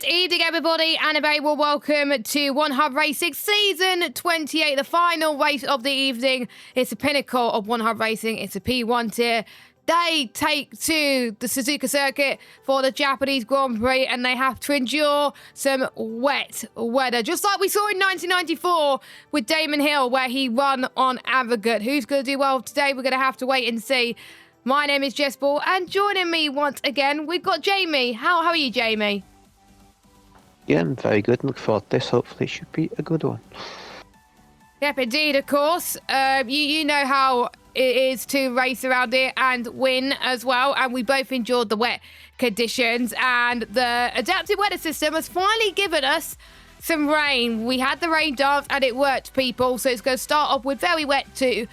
evening, everybody, and a very warm welcome to One Hub Racing Season 28, the final race of the evening. It's the pinnacle of One Hub Racing. It's a P1 tier. They take to the Suzuka circuit for the Japanese Grand Prix, and they have to endure some wet weather, just like we saw in 1994 with Damon Hill, where he won on Avagut. Who's going to do well today? We're going to have to wait and see. My name is Jess Ball, and joining me once again, we've got Jamie. How are you, Jamie? Yeah, I'm very good. Look forward to this. Hopefully it should be a good one. Yep, indeed, of course. You know how it is to race around here and win as well. And we both enjoyed the wet conditions. And the adaptive weather system has finally given us some rain. We had the rain dance and it worked, people. So it's going to start off with very wet too.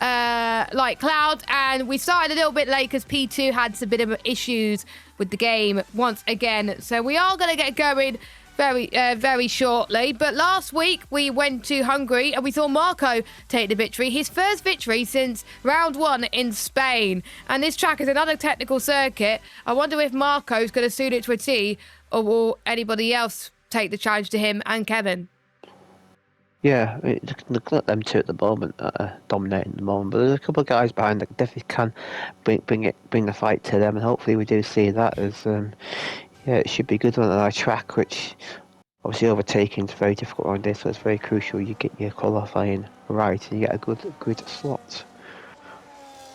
Light cloud, and we started a little bit late because P2 had some bit of issues with the game once again. So we are going to get going very shortly. But last week we went to Hungary and we saw Marco take the victory, his first victory since round one in Spain. And this track is another technical circuit. I wonder if Marco's going to suit it to a T, or will anybody else take the challenge to him and Kevin? Yeah, look at them two at the moment, dominating the moment. But there's a couple of guys behind that definitely can bring the fight to them, and hopefully we do see that. As it should be good on our track, which obviously overtaking is very difficult around here, so it's very crucial you get your qualifying right and you get a good slot.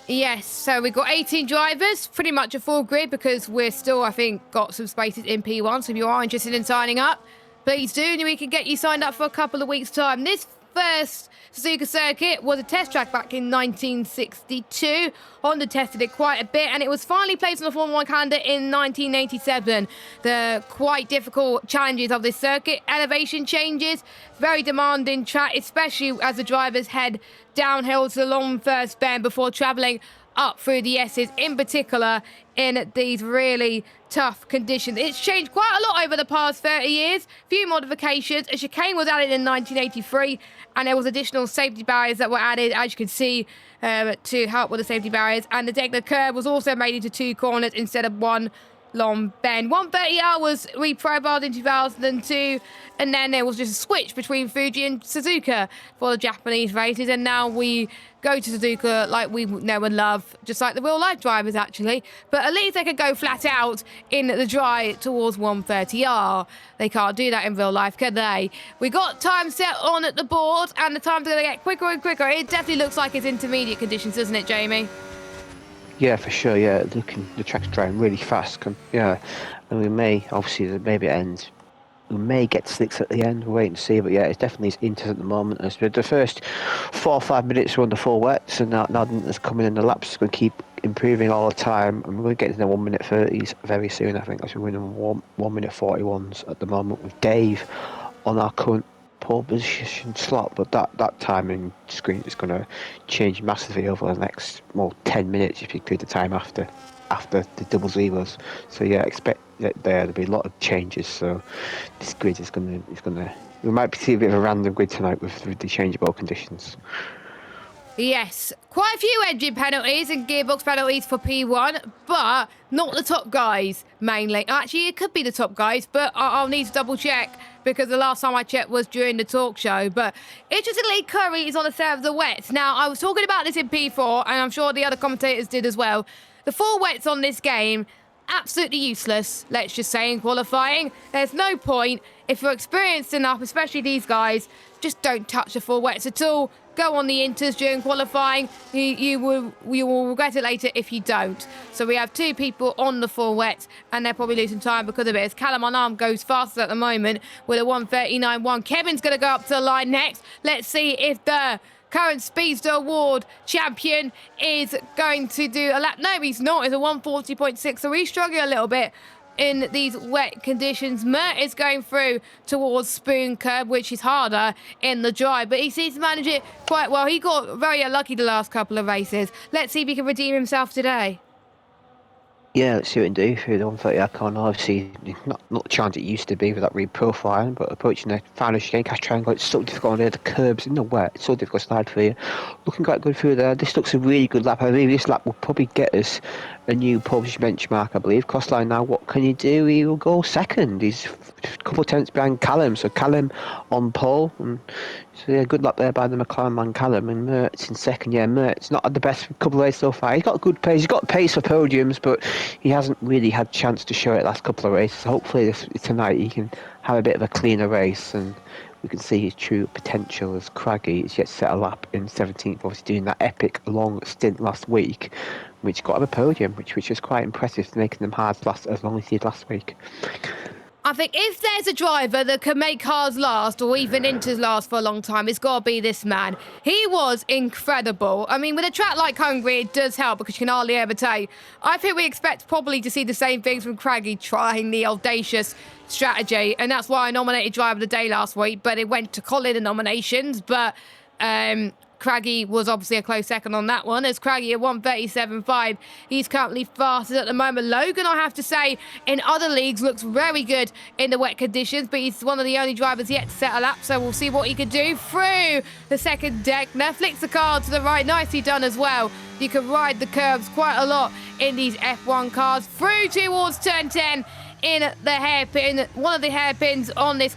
Yes, so we've got 18 drivers, pretty much a full grid, because we're still, I think, got some spaces in P1. So if you are interested in signing up, please do, and we can get you signed up for a couple of weeks' time. This first Suzuka circuit was a test track back in 1962. Honda tested it quite a bit, and it was finally placed on the Formula 1 calendar in 1987. The quite difficult challenges of this circuit, elevation changes, very demanding track, especially as the drivers head downhill to the long first bend before travelling up through the S's, in particular in these really tough conditions. It's changed quite a lot over the past 30 years. Few modifications. A chicane was added in 1983, and there was additional safety barriers that were added, as you can see, to help with the safety barriers. And the Degler curve was also made into two corners instead of one long bend. 130R was reprofiled in 2002, and then there was just a switch between Fuji and Suzuka for the Japanese races, and now we go to Suzuka like we know and love, just like the real life drivers actually, but at least they can go flat out in the dry towards 130R. They can't do that in real life, can they? We got time set on at the board, and the time's going to get quicker and quicker. It definitely looks like it's intermediate conditions, doesn't it, Jamie? Yeah, for sure. Yeah, the track's driving really fast. Yeah, and we may obviously maybe it ends. We may get slicks at the end. We'll wait and see. But yeah, it's definitely inters at the moment. The first 4 or 5 minutes were on the full wets, and now that's coming in the laps. It's going to keep improving all the time. And we're going to get to the 1 minute 30s very soon. I think we're winning 1 minute 41s at the moment with Dave on our current pole position slot, but that timing screen is going to change massively over the next 10 minutes if you include the time after the double zeros. So yeah, expect there'll be a lot of changes. So this grid is going to we might see a bit of a random grid tonight with the changeable conditions. Yes, quite a few engine penalties and gearbox penalties for P1, but not the top guys, mainly. Actually, it could be the top guys, but I'll need to double check, because the last time I checked was during the talk show. But interestingly, Curry is on the set of the wets. Now, I was talking about this in P4, and I'm sure the other commentators did as well. The 4 wets on this game, absolutely useless, let's just say, in qualifying. There's no point. If you're experienced enough, especially these guys, just don't touch the 4 wets at all. Go on the inters during qualifying. You will regret it later if you don't. So we have 2 people on the 4 wets, and they're probably losing time because of it. As Callum on arm goes fastest at the moment with a 1:39.1. Kevin's going to go up to the line next. Let's see if the current Speedster Award champion is going to do a lap. No, he's not. It's a 1:40.6. So he's struggling a little bit in these wet conditions. Mert is going through towards Spoon Curb, which is harder in the dry, but he seems to manage it quite well. He got very unlucky the last couple of races. Let's see if he can redeem himself today. Yeah, let's see what it can do through the 130 corner. Obviously, not the chance it used to be with that reprofiling, but approaching the final chicane cash triangle, it's so difficult on there. The curbs in the wet, it's so difficult to slide through you. Looking quite good through there. This looks a really good lap. I believe this lap will probably get us a new published benchmark, I believe. Crossline now, what can he do? He will go second. He's a couple of tenths behind Callum, so Callum on pole. And so yeah, good luck there by the McLaren man Callum, and Mertz in second. Yeah, Mertz not had the best couple of races so far. He's got good pace. He's got pace for podiums, but he hasn't really had a chance to show it last couple of races. So hopefully tonight he can have a bit of a cleaner race and we can see his true potential as Craggy is yet set a lap in 17th, obviously doing that epic long stint last week, which got him a podium, which was quite impressive, making them hard last as long as he did last week. I think if there's a driver that can make cars last or even Inters last for a long time, it's got to be this man. He was incredible. I mean, with a track like Hungary, it does help because you can hardly ever tell. I think we expect probably to see the same things from Craggy trying the audacious strategy, and that's why I nominated Driver of the Day last week, but it went to Colin in nominations, but Craggy was obviously a close second on that one, as Craggy at 1:37.5. He's currently fastest at the moment. Logan, I have to say, in other leagues looks very good in the wet conditions, but he's one of the only drivers yet to set a lap, so we'll see what he can do through the second deck. Now flicks the car to the right, nicely done as well. You can ride the curves quite a lot in these F1 cars. Through towards turn 10 in the hairpin, one of the hairpins on this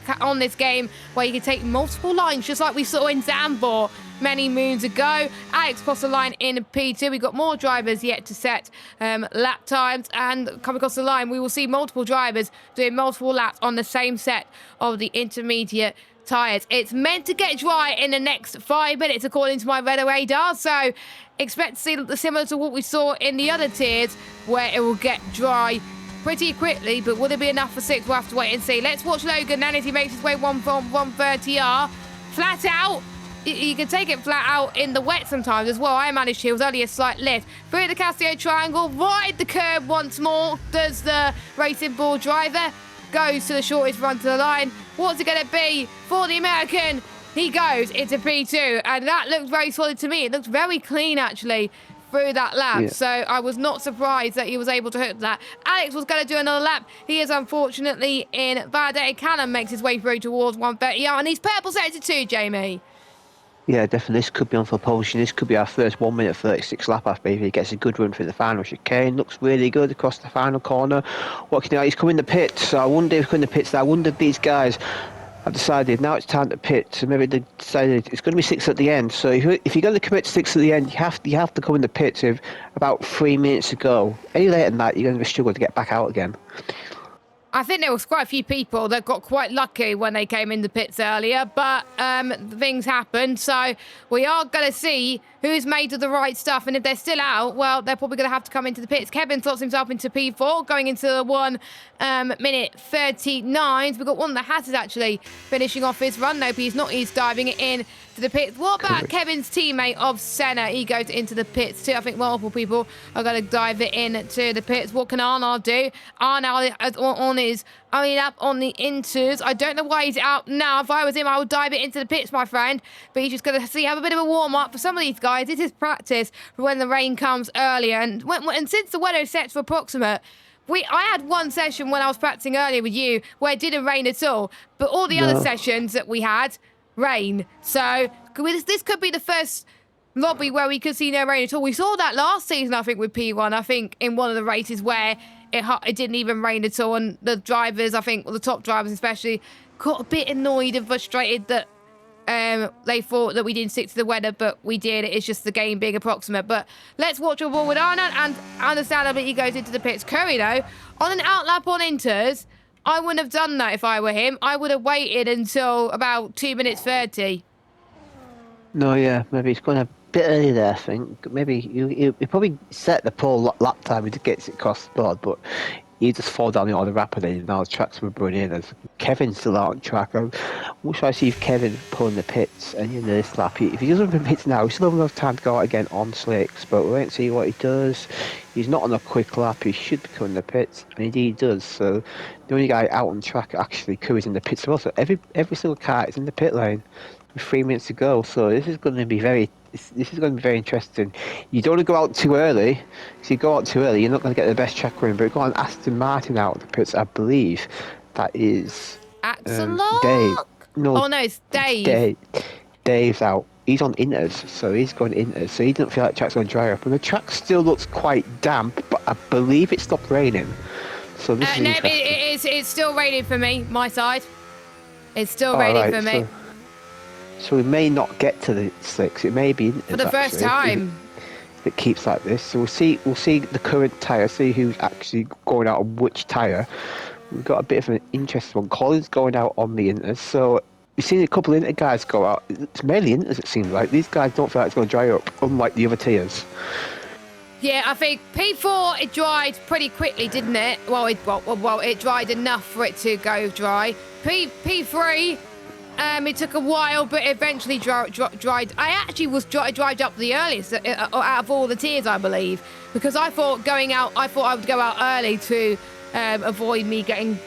game, where you can take multiple lines, just like we saw in Zambor many moons ago. Alex crossed the line in P2. We've got more drivers yet to set lap times, and coming across the line, we will see multiple drivers doing multiple laps on the same set of the intermediate tyres. It's meant to get dry in the next 5 minutes, according to my weather radar, so expect to see similar to what we saw in the other tiers, where it will get dry pretty quickly, but will it be enough for 6? We'll have to wait and see. Let's watch Logan then as he makes his way 130R. Flat out. You can take it flat out in the wet sometimes as well. I managed to. It was only a slight lift. Through the Castillo triangle, ride the curb once more. Does the Racing Bull driver. Goes to the shortest run to the line. What's it going to be for the American? He goes into P2, and that looks very solid to me. It looks very clean, actually, through that lap. Yeah. So I was not surprised that he was able to hook that. Alex was going to do another lap. He is unfortunately in validated. Callum makes his way through towards 130, and he's purple sector 2, Jamie. Yeah, definitely. This could be on for pole position. This could be our first 1 minute 36 lap after if he gets a good run through the final chicane. Looks really good across the final corner. What can he do? He's coming in the pits. So I wonder if he's coming in the pits. I wonder if these guys have decided now it's time to pit. So maybe they decided it's going to be 6 at the end. So if you're going to commit to 6 at the end, you have to come in the pits with about 3 minutes to go. Any later than that, you're going to struggle to get back out again. I think there was quite a few people that got quite lucky when they came in the pits earlier, but things happened. So we are going to see who's made of the right stuff. And if they're still out, well, they're probably going to have to come into the pits. Kevin slots himself into P4, going into the 1 minute 39. We've got one of the Hatters actually finishing off his run, though, but he's not. He's diving it in to the pits. What about Kevin's teammate of Senna? He goes into the pits too. I think multiple people are going to dive it in to the pits. What can Arnaud do? Arnaud is on his only lap on the Inters. I don't know why he's out now. If I was him, I would dive it into the pits, my friend. But he's just going to have a bit of a warm-up. For some of these guys, this is practice for when the rain comes earlier. And since the weather is set for approximate, I had one session when I was practicing earlier with you where it didn't rain at all. But all the other sessions that we had, rain. So this could be the first lobby where we could see no rain at all. We saw that last season, I think, with P1, I think, in one of the races where it didn't even rain at all, and the drivers, I think, well, the top drivers especially, got a bit annoyed and frustrated that they thought that we didn't stick to the weather, but we did. It's just the game being approximate. But let's watch a ball with Arnold, and understandably he goes into the pits. Curry, though, on an outlap on Inters, I wouldn't have done that if I were him. I would have waited until about 2 minutes 30. No, yeah, maybe he's going a bit early there, I think. Maybe you probably set the pole lap time if he gets it across the board, but he just fall down the order rapidly. Now the tracks were running in. As Kevin's still out on track. I wish I see if Kevin pulling the pits and in this lap. If he doesn't run the pits now, he still have enough time to go out again on slicks. But we'll wait and see what he does. He's not on a quick lap. He should be coming the pits, and indeed he does. So the only guy out on track actually is in the pits. Also, every single car is in the pit lane with 3 minutes to go. So this is going to be This is going to be very interesting. You don't want to go out too early. If you go out too early, you're not going to get the best track win. But we've got an Aston Martin out of the pits, I believe. That is Axel Dave. No, Oh no, it's Dave. Dave's out. He's on inters, so he's going inters. So he doesn't feel like the track's going to dry up. And the track still looks quite damp, but I believe it stopped raining. So this is no, interesting. it's still raining for me, my side. It's still raining for me. So we may not get to the slicks. It may be for the first time. If it keeps like this. So we'll see the current tyre, see who's actually going out on which tyre. We've got a bit of an interesting one. Colin's going out on the inters. So we've seen a couple of inter guys go out. It's mainly inters, it seems like. These guys don't feel like it's going to dry up, unlike the other tiers. Yeah, I think P4, it dried pretty quickly, didn't it? Well, it dried enough for it to go dry. P3, it took a while, but eventually dried. I actually was dried up the earliest out of all the tiers, I believe, because I thought I would go out early to avoid me getting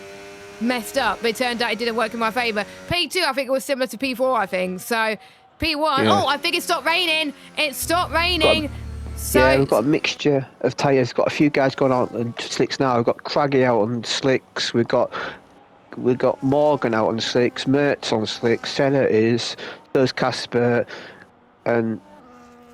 messed up. But it turned out it didn't work in my favour. P2, I think it was similar to P4, I think. So P1, yeah. I think it stopped raining. It stopped raining. Yeah, we've got a mixture of tyres. Got a few guys going out on slicks now. We've got Craggy out on slicks. We've got Morgan out on slicks. Mertz on slicks. Senna is. Does Casper, and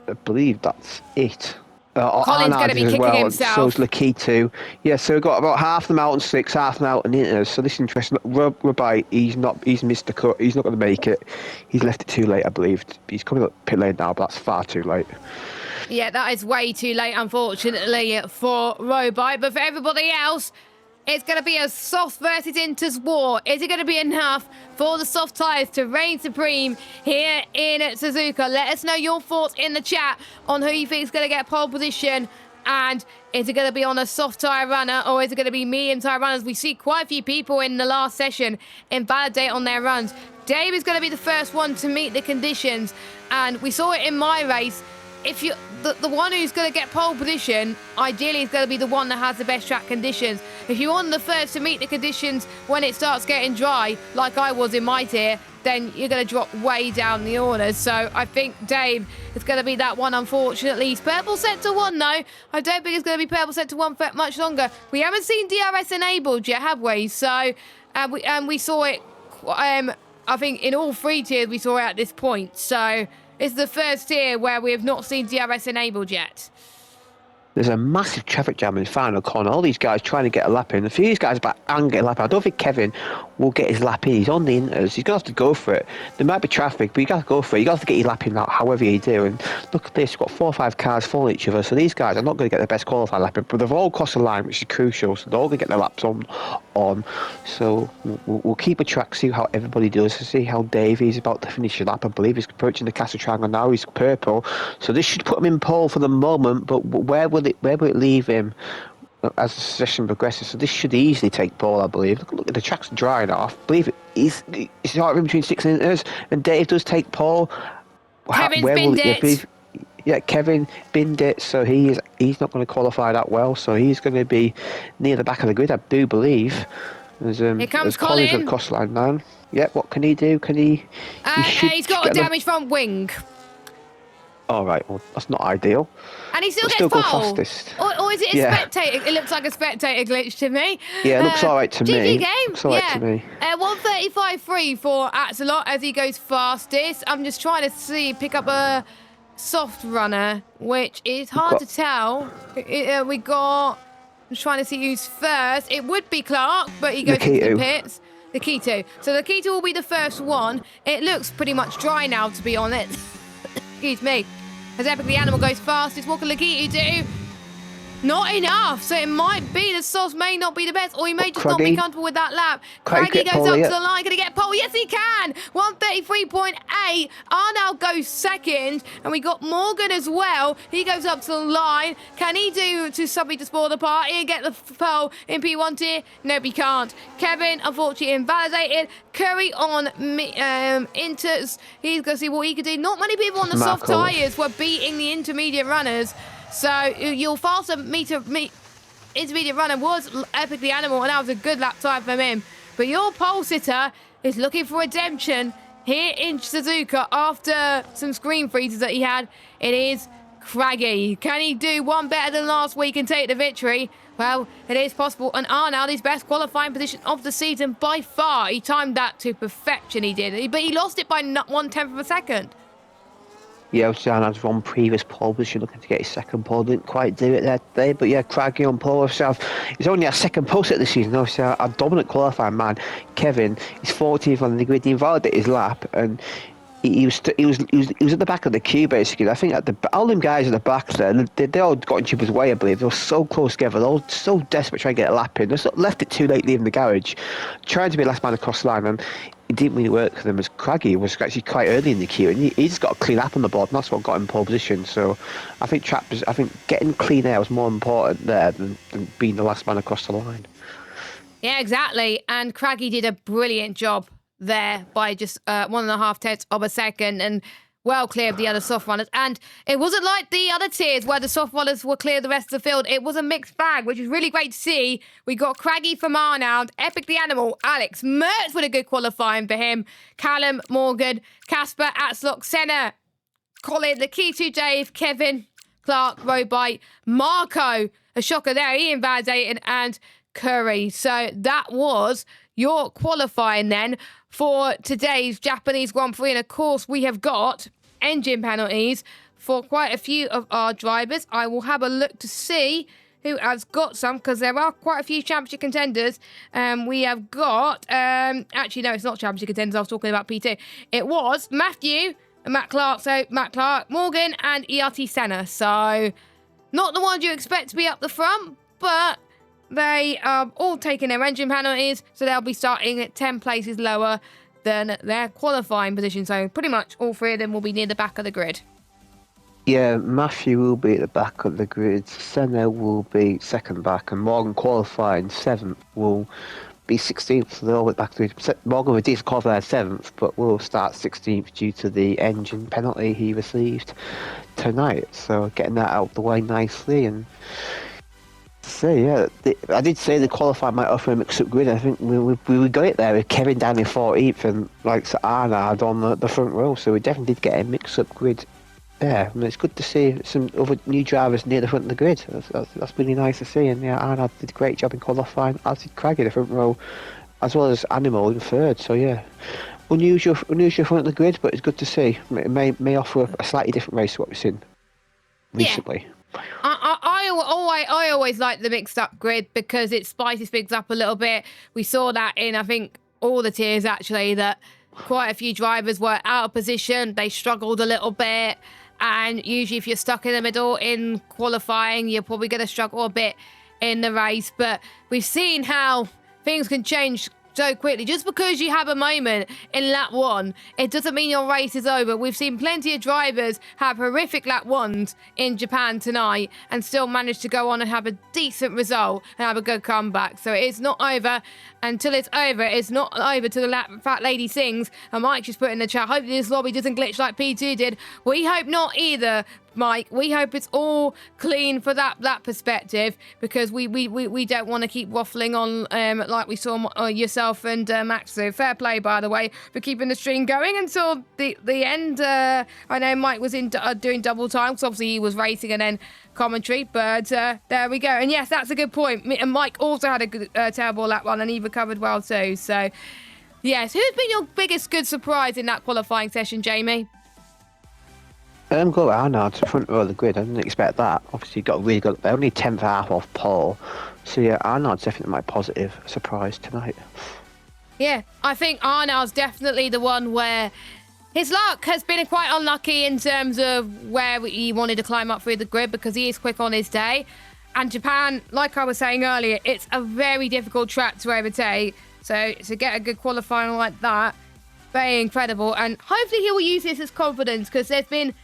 I believe that's it. Colin's going to be kicking himself. So is Lakitu. Yeah, so we've got about half them out on slicks, half them out on inters. So this is interesting. Rabai, he's missed the cut. He's not going to make it. He's left it too late, I believe. He's coming up pit lane now, but that's far too late. Yeah, that is way too late, unfortunately, for Robai. But for everybody else, it's going to be a soft versus inters war. Is it going to be enough for the soft tyres to reign supreme here in Suzuka? Let us know your thoughts in the chat on who you think is going to get pole position. And is it going to be on a soft tyre runner, or is it going to be medium tyre runners? We see quite a few people in the last session invalidate on their runs. Dave is going to be the first one to meet the conditions. And we saw it in my race. If you the one who's going to get pole position, ideally is going to be the one that has the best track conditions. If you're on the first to meet the conditions when it starts getting dry, like I was in my tier, then you're going to drop way down the orders. So I think Dave is going to be that one, unfortunately. He's purple sector 1, though. I don't think it's going to be purple sector 1 for much longer. We haven't seen DRS enabled yet, have we? So, we saw it, I think in all 3 tiers we saw it at this point. So it's the first tier where we have not seen DRS enabled yet. There's a massive traffic jam in the final corner. All these guys trying to get a lap in. A few of these guys back and get a lap in. I don't think Kevin will get his lap in. He's on the inters. He's going to have to go for it. There might be traffic, but you got to go for it. You got to get your lap in however you do. And look at this. We've got 4 or 5 cars following each other. So these guys are not going to get the best qualified lap in, but they've all crossed the line, which is crucial. So they're all going to get their laps on. So we'll keep a track, see how everybody does, see how Davey's about to finish his lap. I believe he's approaching the Castle Triangle now. He's purple. So this should put him in pole for the moment, but where will it leave him as the session progresses? So this should easily take pole, I believe. Look at the track's drying off. I believe it's right in between 6 inters, and Dave does take pole. Kevin's binned it. Yeah, Kevin binned it, so he's not going to qualify that well. So he's going to be near the back of the grid, I do believe. Here comes Colin. At the cross line now. Yeah, what can he do? Can he? He's got a damaged front wing. All right, well, that's not ideal. And he still gets pole. Fastest. Or is it a spectator? It looks like a spectator glitch to me. Yeah, it looks all right to me. GG game. Looks all right to me. 1:35.3 for Axelot as he goes fastest. I'm just trying to pick up a soft runner, which is hard to tell. I'm trying to see who's first. It would be Clark, but he goes into the pits. Lakitu. So Lakitu will be the first one. It looks pretty much dry now, to be honest. Excuse me. As Epic the Animal goes fastest, what can Lakitu do? Not enough. So it might be the sauce may not be the best, or he may just not be comfortable with that lap. Craggy goes up to the line. Going to get pole. Yes, he can. 1:33.8. Arnold goes second. And we got Morgan as well. He goes up to the line. Can he do to something to spoil the party and get the pole in P1 tier? No, he can't. Kevin, unfortunately, invalidated. Curry on inters. He's going to see what he can do. Not many people on the soft tyres were beating the intermediate runners. So your faster intermediate runner was Epic the Animal, and that was a good lap time from him. But your pole sitter is looking for redemption here in Suzuka after some screen freezes that he had. It is Craggy. Can he do one better than last week and take the victory? Well, it is possible. And Arnold, his best qualifying position of the season by far. He timed that to perfection, he did. But he lost it by 1/10 of a second. Yeah, obviously Arnold's one previous pole position, looking to get his second pole. Didn't quite do it there today, but yeah, Craggy on pole. Obviously, he's only our second pole set this season. Obviously, our dominant qualifying man, Kevin, is 14th on the grid. He invalidated his lap, and he was at the back of the queue basically. I think all them guys at the back there, they all got in each other's way. I believe they were so close together. They're all so desperate trying to get a lap in. They sort of left it too late leaving the garage, trying to be last man across the line, and it didn't really work for them, as Craggy was actually quite early in the queue, and he just got a clean lap on the board, and that's what got him pole position. So I think getting clean air was more important there than being the last man across the line. Yeah, exactly. And Craggy did a brilliant job there by just 1.5 of a second, and well clear of the other soft runners. And it wasn't like the other tiers where the soft runners were clear of the rest of the field. It was a mixed bag, which is really great to see. We got Craggy from Arnold, Epic the Animal, Alex Mertz with a good qualifying for him, Callum, Morgan, Casper, Atslock, Senna, Colin, the key to Dave, Kevin, Clark, Robite, Marco, a shocker there, Ian Validated, and Curry. So that was your qualifying then for today's Japanese Grand Prix. And of course, we have got engine penalties for quite a few of our drivers. I will have a look to see who has got some, because there are quite a few championship contenders. We have got, actually, no, it's not championship contenders. I was talking about P2. It was Matthew and Matt Clark. So Matt Clark, Morgan, and ERT Senna. So not the ones you expect to be up the front, but they are all taking their engine penalties, so they'll be starting at 10 places lower than their qualifying position. So pretty much all three of them will be near the back of the grid. Yeah, Matthew will be at the back of the grid, Senna will be second back, and Morgan qualifying 7th will be 16th, so they're all back to Morgan with decent qualifying 7th, but will start 16th due to the engine penalty he received tonight. So getting that out of the way nicely. And so yeah, I did say the qualifying might offer a mix-up grid. I think we got it there with Kevin down in 14th and like Arnold on the front row, so we definitely did get a mix-up grid there. And it's good to see some other new drivers near the front of the grid. That's really nice to see. And yeah, Arnold did a great job in qualifying, as did Craggy in the front row, as well as Animal in 3rd. So yeah, unusual front of the grid, but it's good to see. It may offer a slightly different race to what we've seen recently. Yeah. I always like the mixed up grid because it spices things up a little bit. We saw that in, I think, all the tiers actually, that quite a few drivers were out of position. They struggled a little bit. And usually if you're stuck in the middle in qualifying, you're probably going to struggle a bit in the race. But we've seen how things can change so quickly. Just because you have a moment in lap 1, it doesn't mean your race is over. We've seen plenty of drivers have horrific lap 1s in Japan tonight and still manage to go on and have a decent result and have a good comeback. So it's not over until it's over. It's not over till the fat lady sings. And Mike just put in the chat, hopefully this lobby doesn't glitch like P2 did. We hope not either, Mike. We hope it's all clean for that perspective, because we don't want to keep waffling on like we saw yourself and Max. So fair play, by the way, for keeping the stream going until the end. I know Mike was in doing double time because obviously he was racing and then commentary, but there we go. And yes, that's a good point. And Mike also had a good terrible lap 1 and he recovered well too. So yes, who's been your biggest good surprise in that qualifying session, Jamie? Go Arnold to front row of the grid. I didn't expect that. Obviously, got really good. They're only 10th half off pole. So yeah, Arnold's definitely my positive surprise tonight. Yeah, I think Arnold's definitely the one where his luck has been quite unlucky in terms of where he wanted to climb up through the grid, because he is quick on his day. And Japan, like I was saying earlier, it's a very difficult track to overtake. So to get a good qualifying like that, very incredible. And hopefully he will use this as confidence, because there's been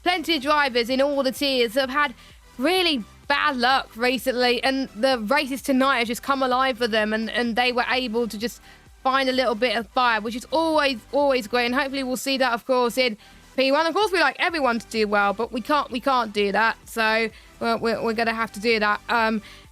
plenty of drivers in all the tiers that have had really bad luck recently, and the races tonight have just come alive for them, and they were able to just find a little bit of fire, which is always great. And hopefully we'll see that, of course, in P1. Of course, we like everyone to do well, but we can't do that. So we're going to have to do that.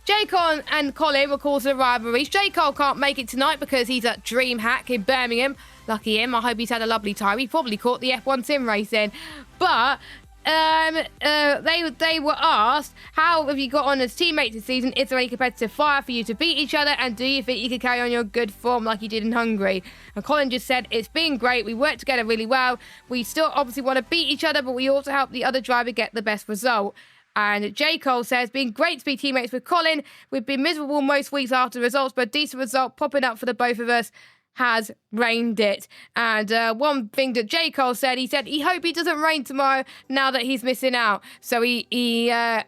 J-Con and Colin were cause of rivalries. J-Cole can't make it tonight because he's at DreamHack in Birmingham. Lucky him. I hope he's had a lovely time. He probably caught the F1 sim racing. But they were asked, how have you got on as teammates this season? Is there any competitive fire for you to beat each other? And do you think you can carry on your good form like you did in Hungary? And Colin just said, it's been great. We work together really well. We still obviously want to beat each other, but we also help the other driver get the best result. And J. Cole says, been great to be teammates with Colin. We've been miserable most weeks after the results, but a decent result popping up for the both of us has rained it. And one thing that J. Cole said, he said he hope he doesn't rain tomorrow now that he's missing out. So he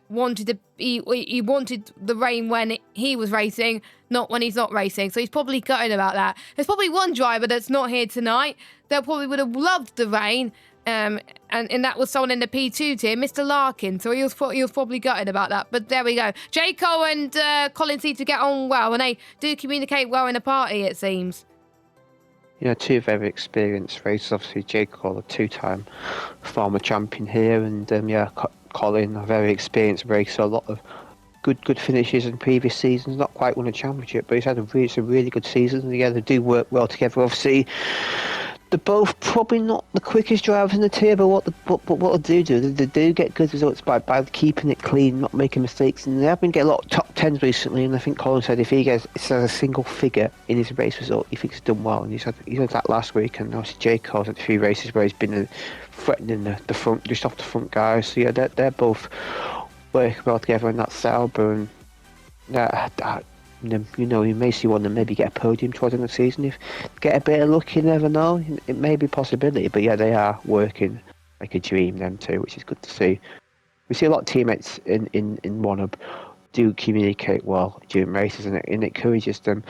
wanted the rain when he was racing, not when he's not racing. So he's probably gutted about that. There's probably one driver that's not here tonight that probably would have loved the rain. And that was someone in the P2 tier, Mr. Larkin. So he was probably gutted about that. But there we go. J. Cole and Colin seem to get on well, and they do communicate well in the party, it seems. Two very experienced racers. Obviously, J. Cole, a two-time former champion here, and Colin, a very experienced racer. A lot of good finishes in previous seasons. Not quite won a championship, but he's had a really good season. Yeah, they do work well together. Obviously, they're both probably not the quickest drivers in the tier, but what they do get good results by keeping it clean, not making mistakes, and they have been getting a lot of top 10s recently. And I think Colin said if he has a single figure in his race result, he thinks he's done well, and he had that last week. And obviously J. Cole's had a few races where he's been threatening the front, just off the front guys. So yeah, they're both working well together in that Sauber, and you may see one of them maybe get a podium towards the end of the season. If get a bit of luck, you never know. It may be a possibility, but yeah, they are working like a dream, them two, which is good to see. We see a lot of teammates in OneUp do communicate well during races, and it encourages them.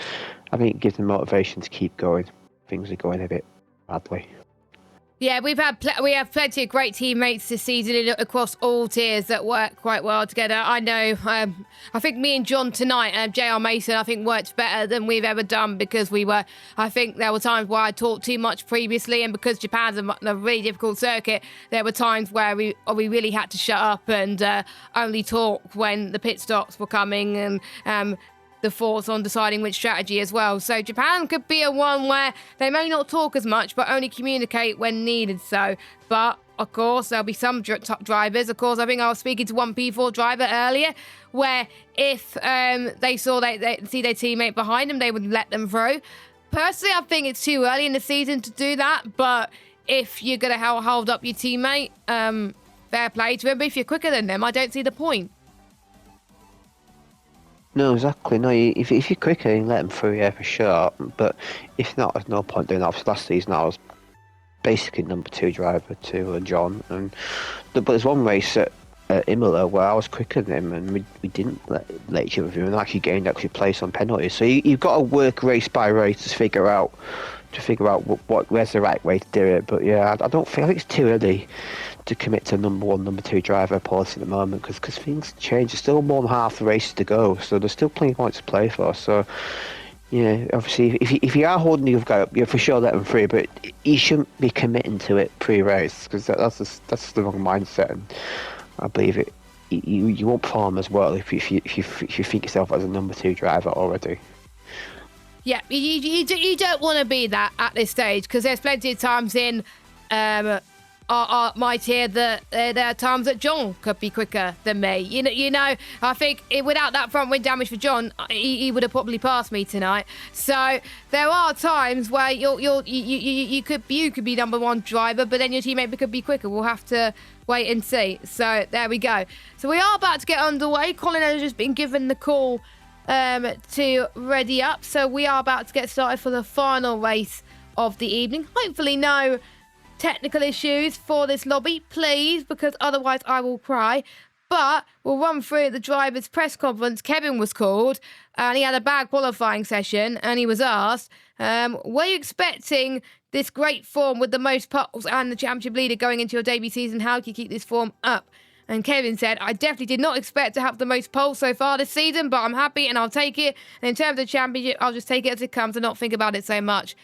I think it gives them motivation to keep going. Things are going a bit badly. Yeah, we have plenty of great teammates this season across all tiers that work quite well together. I know, I think me and John tonight, JR Mason, I think worked better than we've ever done, because I think there were times where I talked too much previously, and because Japan's a really difficult circuit, there were times where we really had to shut up and only talk when the pit stops were coming, and the thoughts on deciding which strategy as well. So Japan could be a one where they may not talk as much, but only communicate when needed. So, but of course, there'll be some top drivers. Of course, I think I was speaking to one P4 driver earlier, where if they saw they see their teammate behind them, they would let them through. Personally, I think it's too early in the season to do that. But if you're gonna hold up your teammate, fair play to him. But if you're quicker than them, I don't see the point. No, exactly. No, if you're quicker, you can let them through, yeah, for sure. But if not, there's no point doing that. Obviously, last season I was basically number 2 driver to John, but there's one race at Imola where I was quicker than him, and we didn't let each other through, and actually gained place on penalties. So you've got to work race by race to figure out where's the right way to do it. But yeah, I think it's too early to commit to number 1, number 2 driver policy at the moment, because things change. There's still more than half the races to go, so there's still plenty of points to play for. So yeah, obviously, if you are holding your guy up, you're for sure let them free, but you shouldn't be committing to it pre-race, because that's the wrong mindset. And I believe it. You won't perform as well if you think yourself as a number 2 driver already. Yeah, you don't want to be that at this stage, because there's plenty of times in my tier that there are times that John could be quicker than me. You know, I think without that front wing damage for John, he would have probably passed me tonight. So there are times where you could be number 1 driver, but then your teammate could be quicker. We'll have to wait and see. So there we go. So we are about to get underway. Colin has just been given the call to ready up. So we are about to get started for the final race of the evening. Hopefully no technical issues for this lobby, please, because otherwise I will cry. But we'll run through the driver's press conference. Kevin was called, and he had a bad qualifying session, and he was asked, were you expecting this great form with the most poles and the championship leader going into your debut season? How do you keep this form up? And Kevin said, I definitely did not expect to have the most poles so far this season, but I'm happy and I'll take it. And in terms of the championship, I'll just take it as it comes and not think about it so much.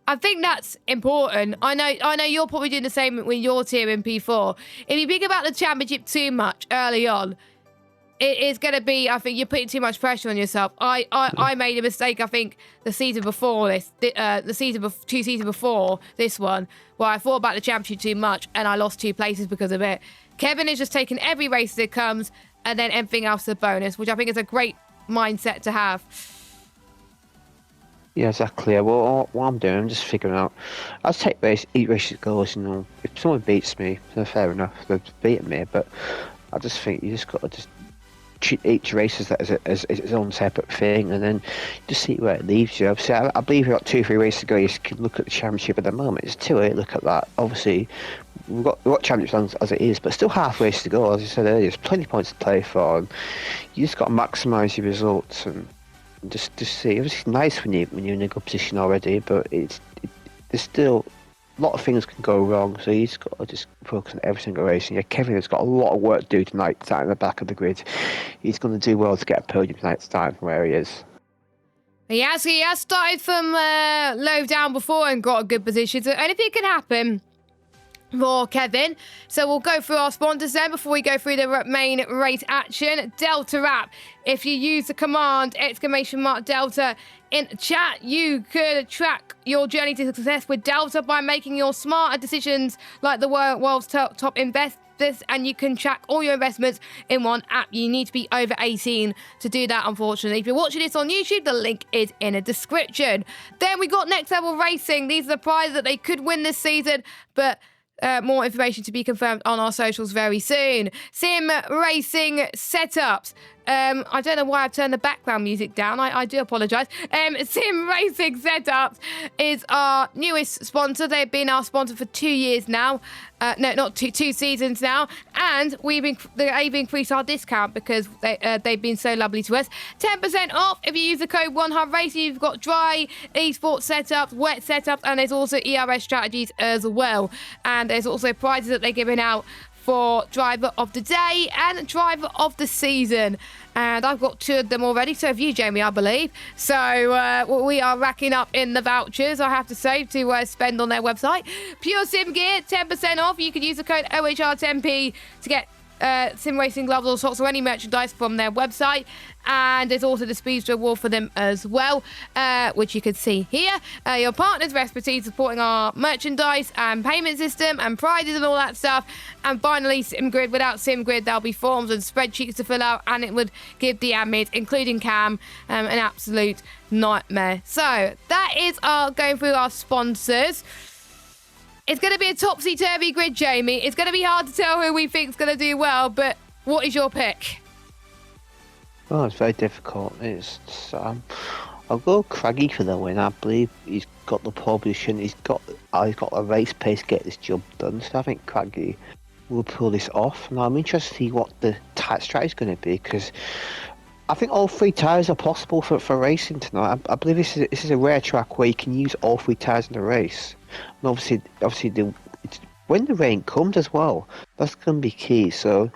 I think that's important. I know you're probably doing the same with your tier in P4. If you think about the championship too much early on, it is going to be, I think you're putting too much pressure on yourself. I made a mistake, I think, the season before this, two seasons before this one, where I thought about the championship too much and I lost 2 places because of it. Kevin is just taking every race as it comes and then everything else is a bonus, which I think is a great mindset to have. Yeah, exactly. Well, what I'm doing, I'm just figuring out. I'll take each race as it goes. If someone beats me, then fair enough, they've beaten me. But I just think you just got to just treat each race as its own separate thing, and then just see where it leaves you. Obviously, I believe we've got 2-3 races to go. You can look at the championship at the moment. It's too early to look at that. Obviously, we've got championships as it is, but still half race to go. As I said earlier, there's plenty of points to play for, and you just got to maximise your results and just see. Obviously, it's nice when you're in a good position already, but there's still a lot of things can go wrong, so you just got to just focus on every single race. And yeah, Kevin has got a lot of work to do tonight, starting at the back of the grid. He's going to do well to get a podium tonight, starting from where he is. He has started from low down before and got a good position, so anything can happen for Kevin. So we'll go through our sponsors then before we go through the main race action. Delta.app. If you use the command !Delta in chat, you could track your journey to success with Delta by making your smarter decisions like the world's top investors, and you can track all your investments in one app. You need to be over 18 to do that, unfortunately. If you're watching this on YouTube, the link is in the description. Then we got Next Level Racing. These are the prizes that they could win this season, but more information to be confirmed on our socials very soon. Sim racing setups. I don't know why I've turned the background music down. I do apologise. Sim Racing Setups is our newest sponsor. They've been our sponsor for 2 years now. No, not two seasons now. And they've increased our discount because they've been so lovely to us. 10% off if you use the code OneHubRacing. You've got dry esports setups, wet setups, and there's also ERS strategies as well. And there's also prizes that they're giving out for driver of the day and driver of the season, and I've got 2 of them already. So have you, Jamie, I believe. So we are racking up in the vouchers, I have to say, to spend on their website. Pure Sim Gear, 10% off. You can use the code OHR10P to get sim racing gloves or socks or any merchandise from their website. And there's also the Speedster Award for them as well, which you can see here. Your partners for expertise supporting our merchandise and payment system and prizes and all that stuff. And finally, SimGrid. Without SimGrid, there'll be forms and spreadsheets to fill out, and it would give the admins, including Cam, an absolute nightmare. So that is our going through our sponsors. It's going to be a topsy-turvy grid, Jamie. It's going to be hard to tell who we think is going to do well, but what is your pick? Oh, it's very difficult. I'll go Craggy for the win. I believe he's got the pole position. He's got a race pace to get this job done. So I think Craggy will pull this off. And I'm interested to see what the tyre strategy is going to be, because I think all 3 tyres are possible for racing tonight. I believe this is a rare track where you can use all 3 tyres in the race. And obviously when the rain comes as well, that's going to be key. So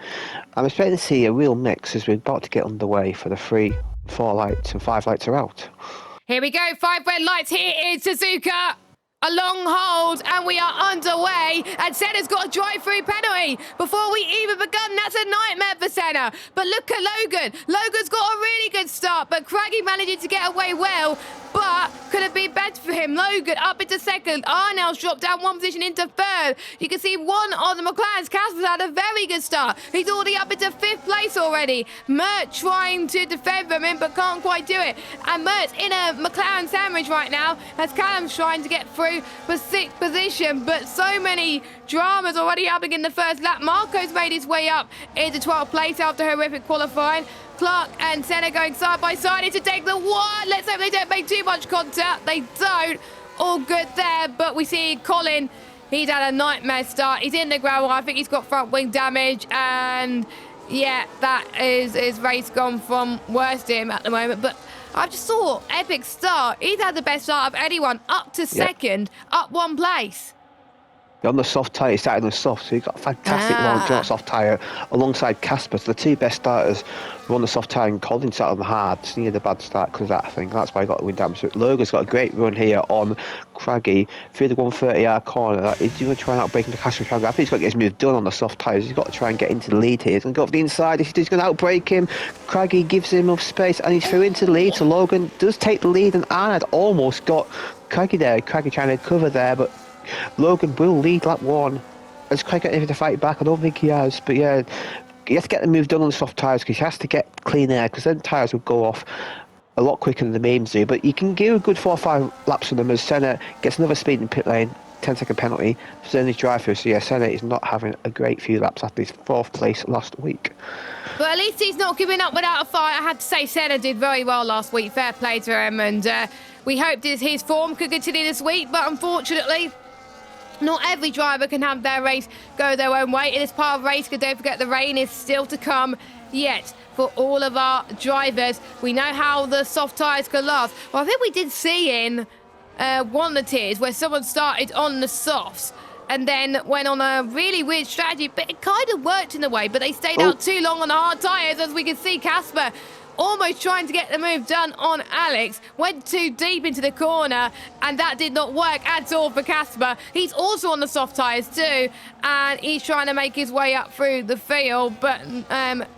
I'm expecting to see a real mix as we're about to get underway for the 3, 4 lights and 5 lights are out. Here we go, 5 red lights. Here is Suzuka. A long hold, and we are underway. And Senna's got a drive-through penalty before we even begun. That's a nightmare for Senna. But look at Logan. Logan's got a really good start, but Craggy managing to get away well. But could have been better for him. Logan up into second. Arnell's dropped down 1 position into third. You can see one of the McLaren's. Casper's had a very good start. He's already up into 5th place already. Mert trying to defend from him, but can't quite do it. And Mert's in a McLaren sandwich right now as Callum's trying to get through for 6th position. But so many dramas already happening in the first lap. Marco's made his way up into 12th place after horrific qualifying. Clark and Senna going side by side into take the one. Let's hope they don't make too much contact. They don't. All good there. But we see Colin. He's had a nightmare start. He's in the gravel. I think he's got front wing damage. And yeah, that is his race gone from worst to him at the moment. But I just saw epic start. He's had the best start of anyone. Up to second. Up 1 place. On the soft tyre, he started on the soft, so he got a fantastic launch on that soft tyre alongside Casper. So the two best starters were on the soft tyre, and Colin started on the hard. So he had a bad start because of that, I think. That's why he got the win down. So Logan's got a great run here on Craggy through the 130-yard corner. He's going to try and outbreak the Casper. I think he's got to get his move done on the soft tyres. He's got to try and get into the lead here. He's going to go up the inside. He's going to outbreak him. Craggy gives him enough space, and he's through into the lead. So Logan does take the lead, and Arnold almost got Craggy there. Craggy trying to cover there, but Logan will lead lap 1. Has Craig got anything to fight back? I don't think he has, but yeah, he has to get the move done on the soft tyres because he has to get clean air, because then tyres will go off a lot quicker than the mains do. But you can give a good 4 or 5 laps on them as Senna gets another speed in pit lane, 10-second penalty for Senna's drive-through. So yeah, Senna is not having a great few laps after his 4th place last week. But at least he's not giving up without a fight. I have to say, Senna did very well last week. Fair play to him, and we hoped his form could continue this week, but unfortunately, not every driver can have their race go their own way. It is part of the race, because don't forget the rain is still to come yet for all of our drivers. We know how the soft tyres can last. Well, I think we did see in one of the tiers where someone started on the softs and then went on a really weird strategy, but it kind of worked in a way, but they stayed out too long on the hard tyres, as we can see Casper almost trying to get the move done on Alex, went too deep into the corner, and that did not work at all for Casper. He's also on the soft tyres too, and he's trying to make his way up through the field, but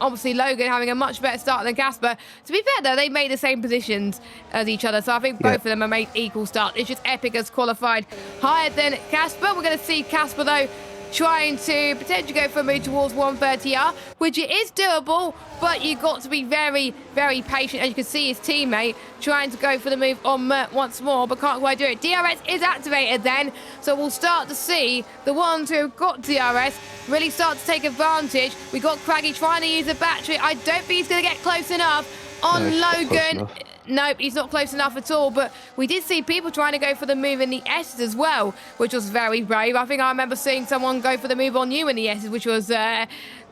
obviously Logan having a much better start than Casper. To be fair though, they made the same positions as each other, so I think both of them have made equal start. It's just Epic has qualified higher than Casper. We're going to see Casper though trying to potentially go for a move towards 130R, which it is doable, but you've got to be very, very patient. As you can see, his teammate trying to go for the move on Mert once more, but can't quite do it. DRS is activated then, so we'll start to see the ones who have got DRS really start to take advantage. We got Craggy trying to use the battery. I don't think he's going to get close enough on Logan. Nope, he's not close enough at all, but we did see people trying to go for the move in the S's as well, which was very brave. I think I remember seeing someone go for the move on you in the S's, which was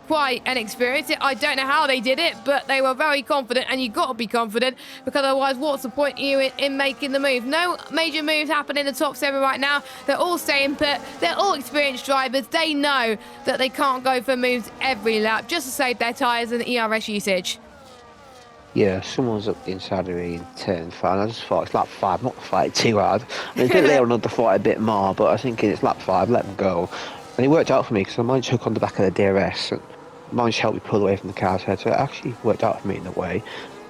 quite an experience. I don't know how they did it, but they were very confident, and you've got to be confident, because otherwise what's the point of you in making the move? No major moves happen in the top 7 right now. They're all staying put. They're all experienced drivers. They know that they can't go for moves every lap just to save their tyres and ERS usage. Yeah, someone's up the inside of me in turn 5. I just thought it's lap 5, not to fight too hard. I mean, a bit later on, I'd have fought a bit more, but I think it's lap 5, let them go. And it worked out for me, because I managed to hook on the back of the DRS and managed to help me pull away from the car's head, so it actually worked out for me in a way.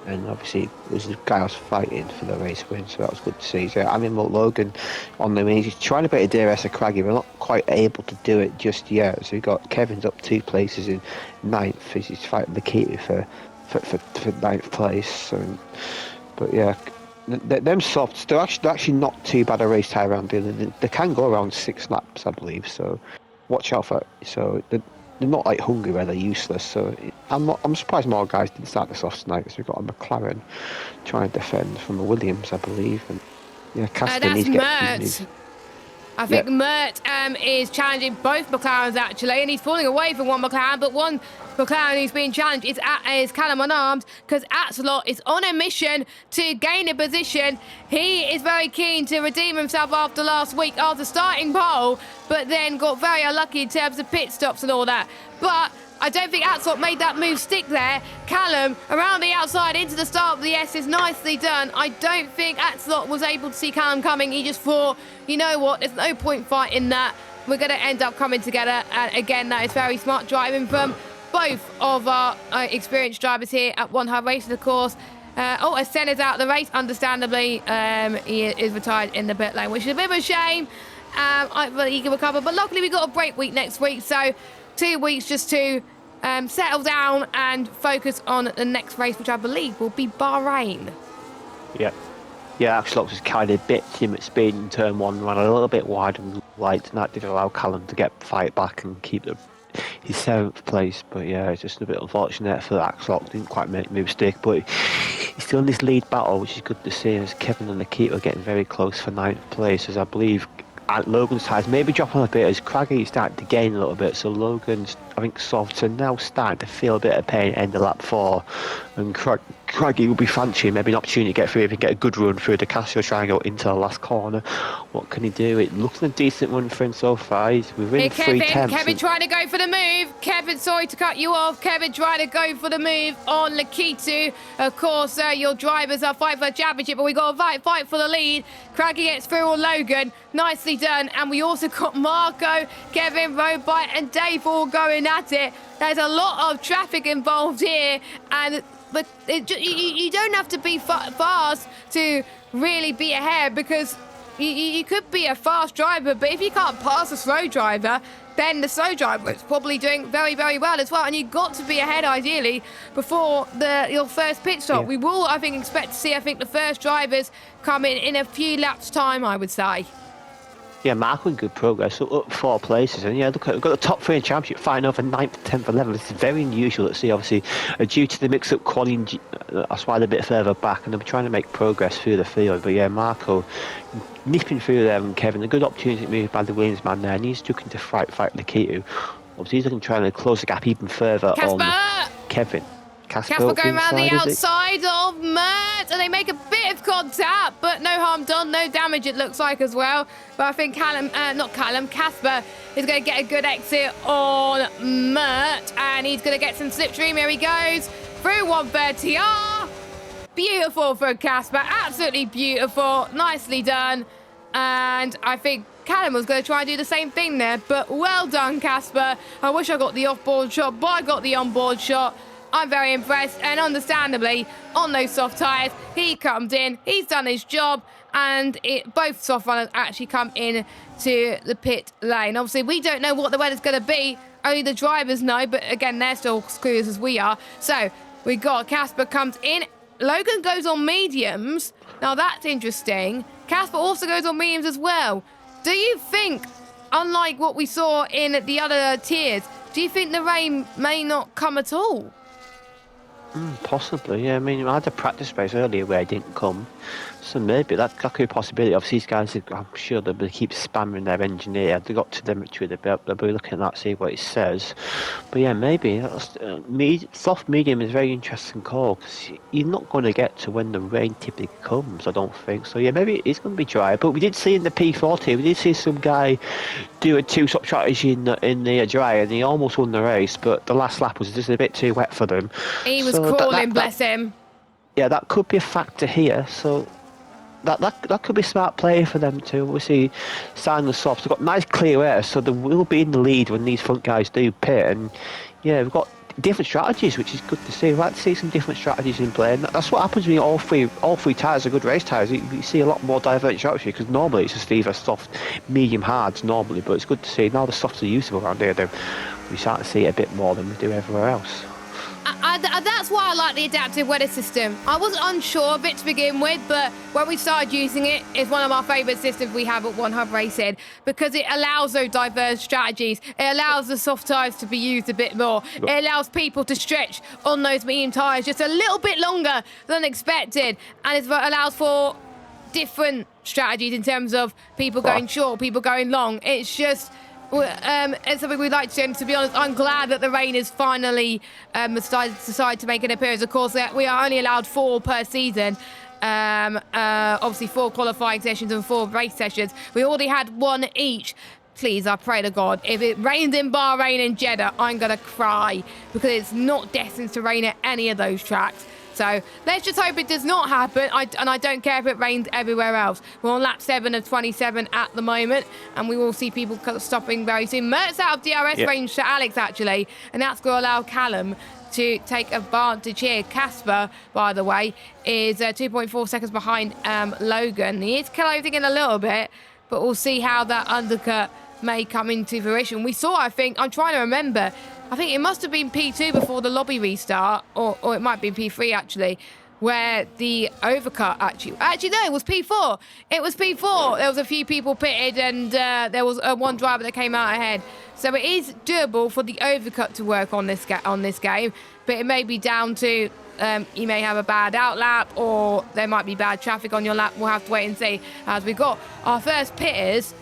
And obviously, it was the guy I was fighting for the race win, so that was good to see. So I mean, Logan on the he's trying to beat a DRS of Craggy, but not quite able to do it just yet. So we've got Kevin's up 2 places in 9th, he's fighting the key for 9th place. So, but yeah, them softs, they're actually not too bad a race tie around. They can go around 6 laps, I believe. So watch out for it. So they're not like Hungary where they're useless. So I'm surprised more guys didn't start the softs tonight, because we've got a McLaren trying to defend from the Williams, I believe. And yeah, Casper needs to get. I think Mert is challenging both McLarens actually, and he's falling away from one McLaren, but one McLaren who's being challenged is Callum on arms, because Axelot is on a mission to gain a position. He is very keen to redeem himself after last week, after starting pole, but then got very unlucky in terms of pit stops and all that. But I don't think Axelot made that move stick there. Callum around the outside into the start of the S is nicely done. I don't think Axelot was able to see Callum coming. He just thought, you know what, there's no point fighting that. We're going to end up coming together. And again, that is very smart driving from both of our experienced drivers here at One Hub Racing, of course. Senna's out of the race, understandably. He is retired in the pit lane, which is a bit of a shame. He can recover, but luckily we've got a break week next week, so 2 weeks just to settle down and focus on the next race, which I believe will be Bahrain. Yeah, Axelot was kind of bit him at speed in turn 1, ran a little bit wide and light, and that did allow Callum to get fight back and keep his 7th place. But yeah, it's just a bit unfortunate for Axelot. Didn't quite make the mistake, but he's still in this lead battle, which is good to see, as Kevin and Nikita are getting very close for 9th place, as I believe Logan's tyres maybe dropping a bit as Craggy starting to gain a little bit. So Logan's, I think, softs are now starting to feel a bit of pain at end of lap 4, and Craigie will be fancying maybe an opportunity to get through, if he get a good run through the Casio triangle into the last corner. What can he do? It looks like a decent run for him so far. He's within Here, 3 attempts. Kevin trying to go for the move. Kevin, sorry to cut you off. Kevin trying to go for the move on Lakitu. Of course, your drivers are fighting for the championship, but we got to fight for the lead. Craigie gets through on Logan. Nicely done. And we also got Marco, Kevin, Robite, and Dave all going at it. There's a lot of traffic involved here, but you don't have to be fast to really be ahead, because you could be a fast driver, but if you can't pass a slow driver, then the slow driver is probably doing very, very well as well. And you've got to be ahead, ideally, before your first pit stop. Yeah. We will, I think, expect to see, the first drivers come in a few laps' time, I would say. Yeah, Mark in good progress, so up 4 places, and yeah, look at, we've got the top 3 in championship fighting over 9th, 10th, 11th. This is very unusual to see, obviously, due to the mix-up quality. That's why they're a bit further back, and they're trying to make progress through the field. But yeah, Marco nipping through there, and Kevin, a good opportunity to move by the Williams man there, and he's looking to fight Lakitu. Obviously, he's looking to try and close the gap even further on Kevin. Casper going around the outside of Mert, and they make a bit of contact, but no harm done, no damage it looks like as well. But I think Casper is going to get a good exit on Mert, and he's going to get some slipstream. Here he goes, through 130R. Beautiful for Casper, absolutely beautiful, nicely done. And I think Callum was going to try and do the same thing there, but well done, Casper. I wish I got the off-board shot, but I got the on-board shot. I'm very impressed, and understandably, on those soft tyres, he comes in, he's done his job, and both soft runners actually come in to the pit lane. Obviously, we don't know what the weather's going to be, only the drivers know, but again, they're still screws as we are. So, we got Casper comes in, Logan goes on mediums. Now, that's interesting. Casper also goes on mediums as well. Do you think, unlike what we saw in the other tiers, do you think the rain may not come at all? Possibly, yeah. I mean, I had a practice race earlier where it didn't come, so maybe that could be a possibility. Obviously, these guys, I'm sure they'll keep spamming their engineer. They got to them through the belt. They'll be looking at that, see what it says. But yeah, maybe soft medium is a very interesting call, because you're not going to get to when the rain typically comes, I don't think. So yeah, maybe it is going to be dry. But we did see in the P40, we did see some guy do a 2-stop strategy in the dry, and he almost won the race. But the last lap was just a bit too wet for them. He was crawling, bless him. Yeah, that could be a factor here. So that could be smart play for them to obviously sign the softs. They've got nice clear air, so they will be in the lead when these front guys do pit. And yeah, we've got different strategies, which is good to see. We'd like to see some different strategies in play, and that's what happens when all three tyres are good race tyres. You see a lot more divergent strategy, because normally it's just either soft, medium, hards normally, but it's good to see now the softs are usable around here. We start to see it a bit more than we do everywhere else. That's why I like the adaptive weather system. I was unsure of it to begin with, but when we started using it, it's one of our favourite systems we have at One Hub Racing, because it allows those diverse strategies. It allows the soft tyres to be used a bit more. It allows people to stretch on those medium tyres just a little bit longer than expected, and it allows for different strategies in terms of people going short, people going long. It's just... it's something we'd like to do, and to be honest, I'm glad that the rain has finally decided to make an appearance. Of course, we are only allowed 4 per season. Obviously 4 qualifying sessions and 4 race sessions. We already had 1 each. Please, I pray to God, if it rains in Bahrain and Jeddah, I'm going to cry, because it's not destined to rain at any of those tracks. So let's just hope it does not happen. And I don't care if it rains everywhere else. We're on lap 7 of 27 at the moment, and we will see people stopping very soon. Mert's out of DRS range to Alex, actually, and that's going to allow Callum to take advantage here. Casper, by the way, is 2.4 seconds behind Logan. He is closing in a little bit, but we'll see how that undercut may come into fruition. We saw, I think, I'm trying to remember, I think it must have been P2 before the lobby restart, or it might be P3 actually, where the overcut actually no, it was P4. It was P4. There was a few people pitted, and there was one driver that came out ahead. So it is doable for the overcut to work on this game, but it may be down to you may have a bad outlap, or there might be bad traffic on your lap. We'll have to wait and see. As we've got our first pitters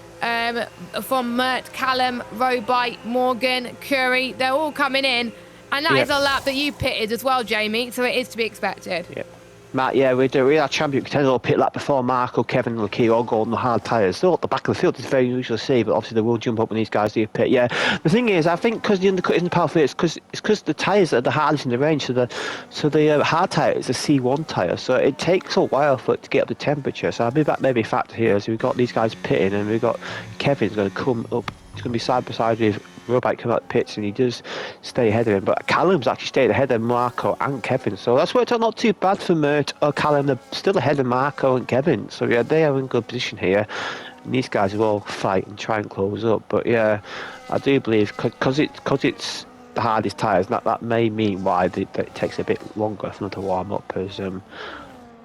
from Mert, Callum, Robite, Morgan, Curry. They're all coming in, And that is a lap that you pitted as well, Jamie, so it is to be expected. Yeah. Matt, yeah, we're our champion contender. We'll pit lap before Marco, Kevin, and Lucky all go on the hard tyres. So at the back of the field, it's very unusual to see, but obviously they will jump up when these guys do pit. Yeah, the thing is, I think because the undercut isn't powerful, it's because the tyres are the hardest in the range. So the hard tyre is a C1 tyre, so it takes a while for it to get up the temperature. So I believe that may be a factor here. So we've got these guys pitting, and we've got Kevin's going to come up. He's going to be side by side with Robite coming out the pits, and he does stay ahead of him. But Callum's actually stayed ahead of Marco and Kevin, so that's worked out not too bad for Mert or Callum. They're still ahead of Marco and Kevin, so yeah, they are in good position here. And these guys will all fight and try and close up. But yeah, I do believe because it's the hardest tyres, that may mean why that it takes a bit longer for them to warm up.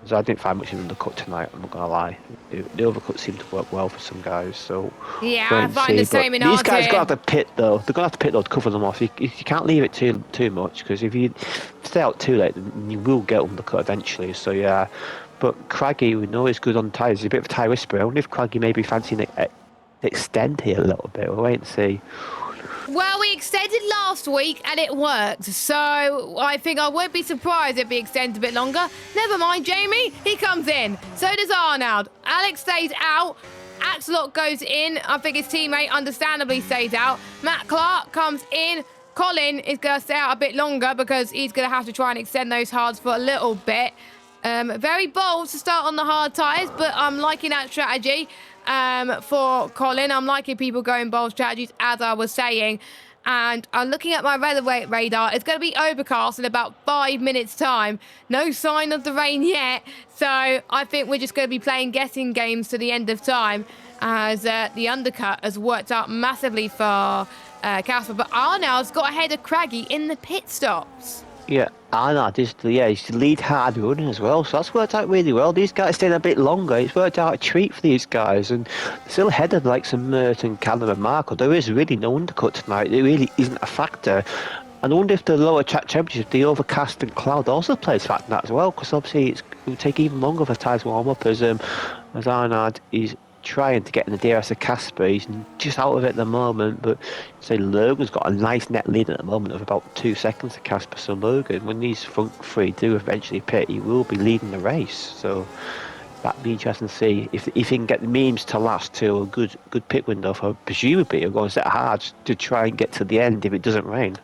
So I didn't find much of an undercut tonight, I'm not going to lie. The overcut seemed to work well for some guys, so... Yeah, I find the same in our These guys team. got to have to pit, though. They're going to have to pit, though, to cover them off. You can't leave it too much, because if you stay out too late, then you will get undercut eventually, so yeah. But Craggy, we know he's good on tyres. He's a bit of a tyre whisperer. I wonder if Craggy maybe fancying extend here a little bit. We'll wait and see. Well, we extended last week and it worked, so I think I won't be surprised if it extends a bit longer. Never mind, Jamie, he comes in. So does Arnold. Alex stays out. Axelot goes in. I think his teammate understandably stays out. Matt Clark comes in. Colin is going to stay out a bit longer because he's going to have to try and extend those hards for a little bit. Very bold to start on the hard tyres, but I'm liking that strategy. For Colin, I'm liking people going bold strategies, as I was saying, and I'm looking at my weather radar. It's going to be overcast in about 5 minutes time. No sign of the rain yet, so I think we're just going to be playing guessing games to the end of time, as the undercut has worked out massively for Casper, but Arnold's got ahead of Craggy in the pit stops. Yeah, Arnold is he's the lead hard running as well, so that's worked out really well. These guys staying a bit longer, it's worked out a treat for these guys, and still ahead of like some Mert and Callum and Marco. There is really no undercut tonight, it really isn't a factor. And I wonder if the lower track temperatures, the overcast and cloud also plays a factor in that as well, because obviously it will take even longer for tyres to warm up as Arnold is trying to get in the DRS of Casper. He's just out of it at the moment, but say Logan's got a nice net lead at the moment of about 2 seconds to Casper. So Logan, when these front three do eventually pit, he will be leading the race. So that'd be interesting to see if he can get the memes to last to a good pit window for presumably a going set hard to try and get to the end if it doesn't rain.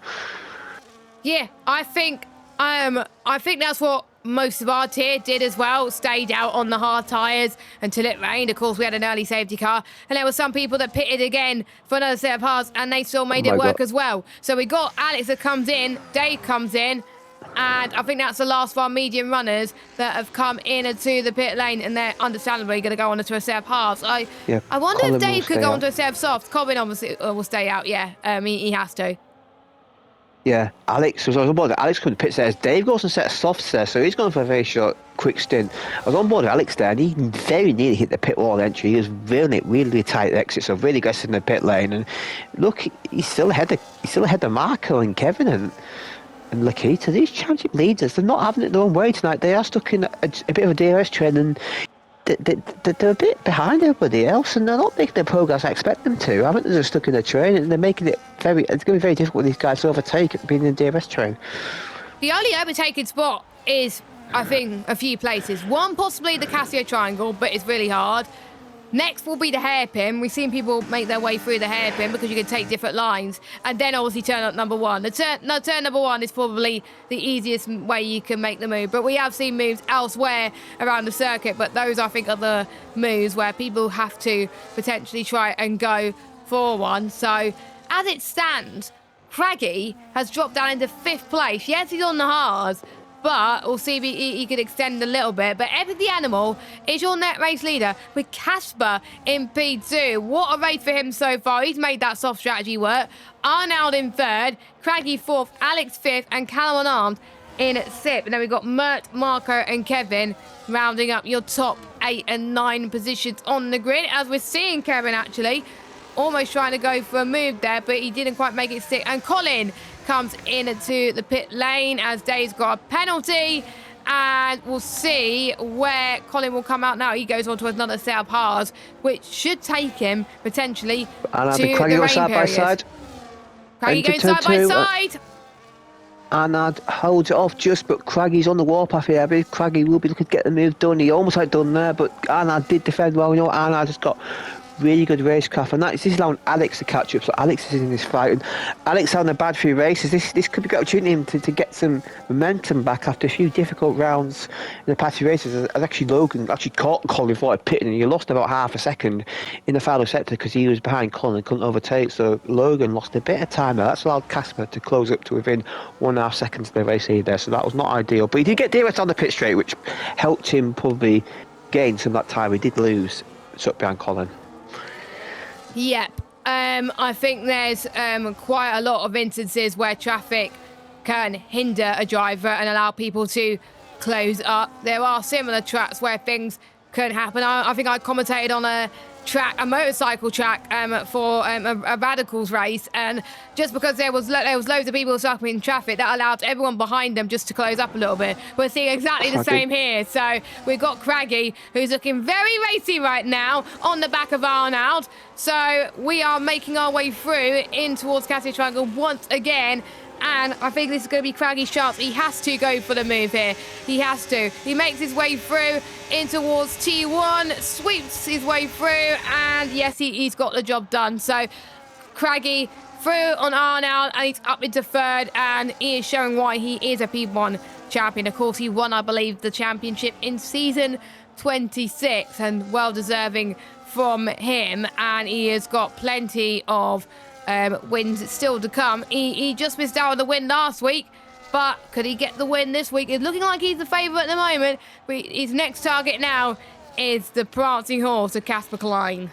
Yeah, I think that's what most of our tier did as well, stayed out on the hard tyres until it rained. Of course, we had an early safety car, and there were some people that pitted again for another set of hards, and they still made it work as well. So we got Alex that comes in, Dave comes in, and I think that's the last of our medium runners that have come in into the pit lane, and they're understandably going to go on to a set of hards. I wonder if Dave could go on to a set of softs. Colin obviously will stay out, yeah. He has to. Yeah, Alex was on board. Alex coming to pit says Dave goes and sets softs there, so he's going for a very short, quick stint. I was on board with Alex there, and he very nearly hit the pit wall entry. He was really tight exit, so really aggressive in the pit lane. And look, he's still ahead of Marco and Kevin and Lakita. These championship leaders, they're not having it their own way tonight. They are stuck in a bit of a DRS trend, and they're a bit behind everybody else, and they're not making the progress I expect them to. I think they're just stuck in a train, and they're making it it's going to be very difficult for these guys to overtake being in the DRS train. The only overtaking spot is, I think, a few places. One, possibly the Casio Triangle, but it's really hard. Next will be the hairpin. We've seen people make their way through the hairpin because you can take different lines. And then obviously turn up number one. Turn number one is probably the easiest way you can make the move. But we have seen moves elsewhere around the circuit. But those, I think, are the moves where people have to potentially try and go for one. So as it stands, Craggy has dropped down into 5th place. Yes, he's on the hards, but we'll see if he could extend a little bit. But Epic the Animal is your net race leader with Casper in P2. What a race for him so far. He's made that soft strategy work. Arnold in 3rd, Craggy 4th, Alex 5th, and Callum Unarmed in 6th. And then we've got Mert, Marco, and Kevin rounding up your top 8 and 9 positions on the grid. As we're seeing Kevin actually almost trying to go for a move there, but he didn't quite make it stick. And Colin comes into the pit lane as Dave's got a penalty, and we'll see where Colin will come out now. He goes on to another set of hards, which should take him potentially to the rain period. Side by side. Craggy going side by side. Arnaud holds it off just, but Craggy's on the warpath here. I believe Craggy will be looking to get the move done. He almost had done there, but Arnaud did defend well. You know, Arnaud just got really good racecraft, and this is allowing Alex to catch up. So Alex is in this fight, and Alex having a bad few races. This could be a good opportunity to get some momentum back after a few difficult rounds in the past few races. As actually Logan caught Colin before pitting, and he lost about half a second in the final sector because he was behind Colin and couldn't overtake. So Logan lost a bit of time there. That's allowed Casper to close up to within 1.5 seconds of the race lead there. So that was not ideal, but he did get DRS on the pit straight, which helped him probably gain some of that time. He did lose up behind Colin. Yep. I think there's quite a lot of instances where traffic can hinder a driver and allow people to close up. There are similar tracks where things can happen. I think I commentated on a motorcycle track for a Radicals race, and just because there was loads of people stuck in traffic, that allowed everyone behind them just to close up a little bit. We're seeing exactly the same here. So we've got Craggy, who's looking very racy right now on the back of Arnaud. So we are making our way through in towards Cassie Triangle once again. And I think this is going to be Craggy's chance. He has to go for the move here. He has to. He makes his way through in towards T1, sweeps his way through, and yes, he's got the job done. So Craggy through on Arnaud, and he's up into third, and he is showing why he is a P1 champion. Of course, he won, I believe, the championship in season 26, and well deserving from him. And he has got plenty of wins still to come. He just missed out on the win last week, but could he get the win this week? It's looking like he's the favourite at the moment, but his next target now is the prancing horse of Casper Klein.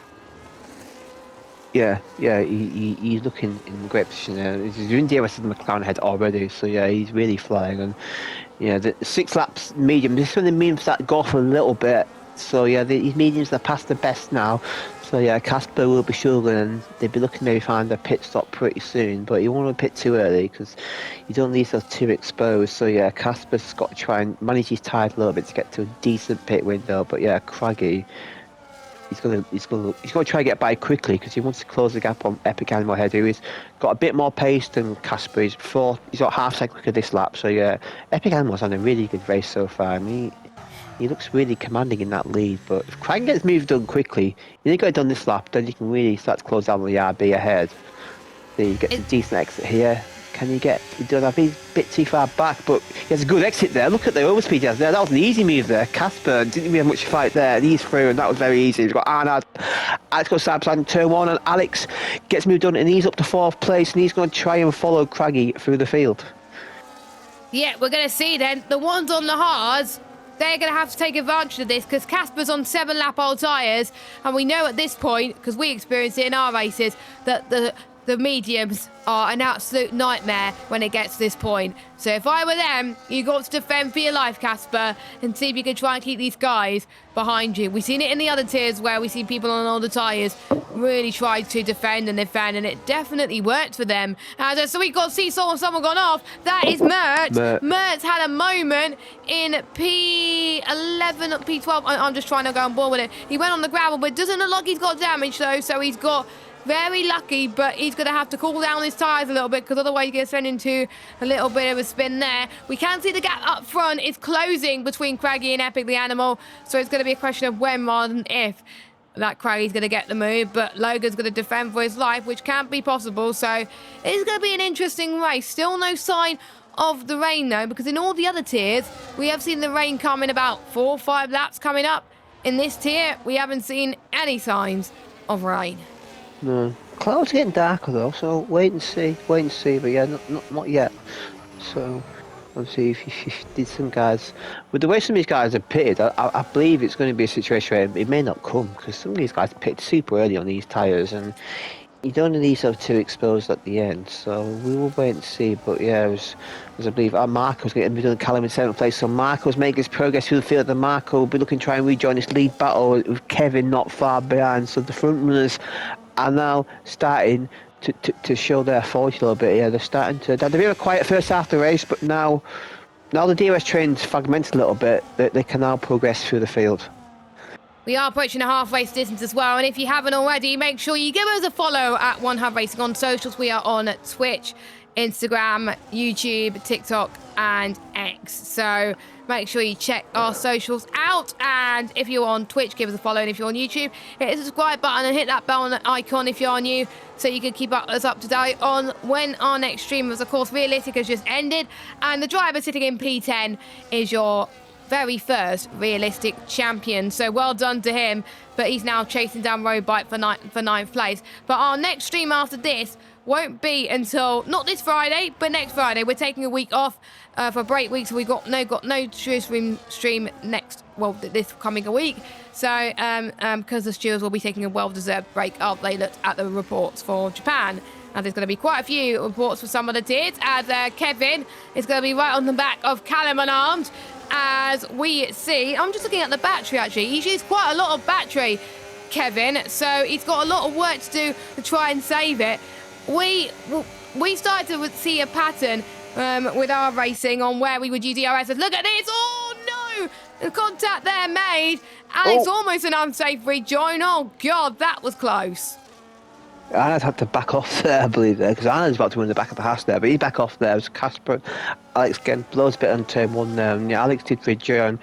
Yeah, he's looking in a great position there. He's doing DRS with the McLaren head already, so yeah, he's really flying. And yeah, the 6 laps medium, this is when the mediums start to go off a little bit. So yeah, these mediums are past the best now. So yeah, Casper will be struggling, and they'll be looking to maybe find a pit stop pretty soon. But you want to pit too early because you don't need those too exposed. So yeah, Casper's got to try and manage his tide a little bit to get to a decent pit window. But yeah, Craggy, he's gonna try and get by quickly because he wants to close the gap on Epic Animal Head, who has got a bit more pace than Casper. He's got half a second quicker this lap. So yeah, Epic Animal's on a really good race so far. I mean, he looks really commanding in that lead, but if Craggy gets moved done quickly, you get it done this lap, then you can really start to close down on the RB ahead. Then you get a decent exit here. Can you get it done? I've been a bit too far back, but he has a good exit there. Look at the overspeed he has there. That was an easy move there. Casper didn't really have much fight there. He's through, and that was very easy. He's got Arnaud. Alex goes side by side in turn 1, and Alex gets moved done, and he's up to 4th place, and he's going to try and follow Craggy through the field. Yeah, we're going to see then. The ones on the hards, they're going to have to take advantage of this because Casper's on 7-lap-old tyres, and we know at this point, because we experience it in our races, that the mediums are an absolute nightmare when it gets to this point. So if I were them, you got to defend for your life, Casper, and see if you can try and keep these guys behind you. We've seen it in the other tiers where we see people on older tyres really try to defend, and it definitely worked for them. So we got to see someone gone off. That is Mert. Mert's had a moment in P11, P12. I'm just trying to go on board with it. He went on the gravel, but it doesn't look like he's got damage though, so he's got very lucky, but he's going to have to cool down his tyres a little bit because otherwise he gets sent into a little bit of a spin there. We can see the gap up front is closing between Craggy and Epic the Animal, so it's going to be a question of when rather than if that Craggy's going to get the move, but Logan's going to defend for his life, which can't be possible, so it's going to be an interesting race. Still no sign of the rain though, because in all the other tiers we have seen the rain come in about 4 or 5 laps coming up. In this tier we haven't seen any signs of rain. No, clouds are getting darker though, so wait and see, but yeah, not yet. So obviously if you did some guys, with the way some of these guys are pitted, I believe it's going to be a situation where it may not come, because some of these guys pitted super early on these tyres, and you don't need these too exposed at the end, so we will wait and see. But yeah, as I believe Marco's going to be doing Callum in 7th place, so Marco's making his progress through the field, and Marco will be looking to try and rejoin this lead battle with Kevin not far behind, so the front runners are now starting to show their force a little bit. Yeah, they're starting to. They had a bit of a quiet first half of the race, but now the DRS train's fragmented a little bit. They can now progress through the field. We are approaching a half race distance as well, and if you haven't already, make sure you give us a follow at One Hub Racing on socials. We are on Twitch, Instagram, YouTube, TikTok, and X. So make sure you check our socials out. And if you're on Twitch, give us a follow. And if you're on YouTube, hit the subscribe button and hit that bell icon if you're new, so you can keep us up to date on when our next stream was. Of course, Realistic has just ended, and the driver sitting in P10 is your very first Realistic champion. So well done to him, but he's now chasing down Roadbike for ninth place. But our next stream after this won't be until not this Friday, but next Friday. We're taking a week off for break week, so we've got no stream next, well, this coming a week. So because the stewards will be taking a well-deserved break after they looked at the reports for Japan. And there's going to be quite a few reports for some of the tiers, as Kevin is going to be right on the back of Callum Unarmed. As we see, I'm just looking at the battery actually. He's used quite a lot of battery, Kevin, so he's got a lot of work to do to try and save it. We started to see a pattern with our racing on where we would use DRS. Look at this! Oh no! The contact there made, and it's almost an unsafe rejoin. Oh god, that was close. Anna's had to back off there, I believe, there, because Anna's about to win the back of the house there, but he back off there. It was Casper. Alex again blows a bit on turn one there. Yeah, Alex did rejoin.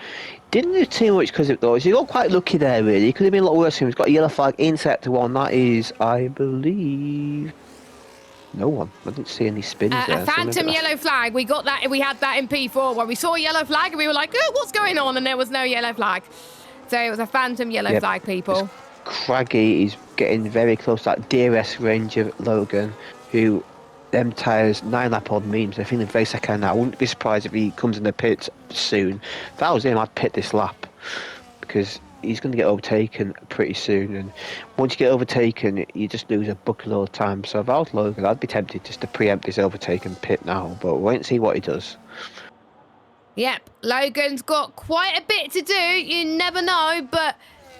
Didn't do too much because of those. He got quite lucky there, really. He could have been a lot worse. He's got a yellow flag in sector one. That is, I believe, no one. I didn't see any spins there. A phantom yellow flag. We got that. We had that in P4 where we saw a yellow flag and we were like, oh, what's going on? And there was no yellow flag. So it was a phantom yellow flag, people. Craggy is getting very close to that DRS range of Logan, who them tyres 9-lap odd means they're feeling very second now. I wouldn't be surprised if he comes in the pits soon. If that was him, I'd pit this lap because he's going to get overtaken pretty soon, and once you get overtaken you just lose a bucket of time. So if I was Logan, I'd be tempted just to preempt this overtake and pit now, but we'll wait and see what he does. Yep, Logan's got quite a bit to do, you never know, but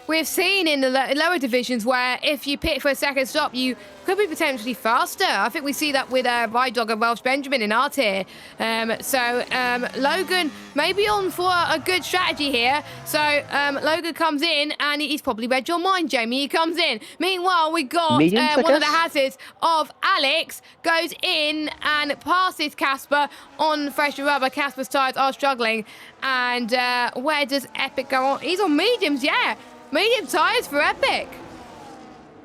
we've seen in the lower divisions where if you pit for a second stop, you could be potentially faster. I think we see that with Ride Dog and Welsh Benjamin in our tier. Logan may be on for a good strategy here. So Logan comes in and he's probably read your mind, Jamie. He comes in. Meanwhile, we got Mediums, one of the hazards of Alex goes in and passes Casper on fresh rubber. Casper's tyres are struggling. And where does Epic go on? He's on mediums, yeah. Medium tyres for Epic.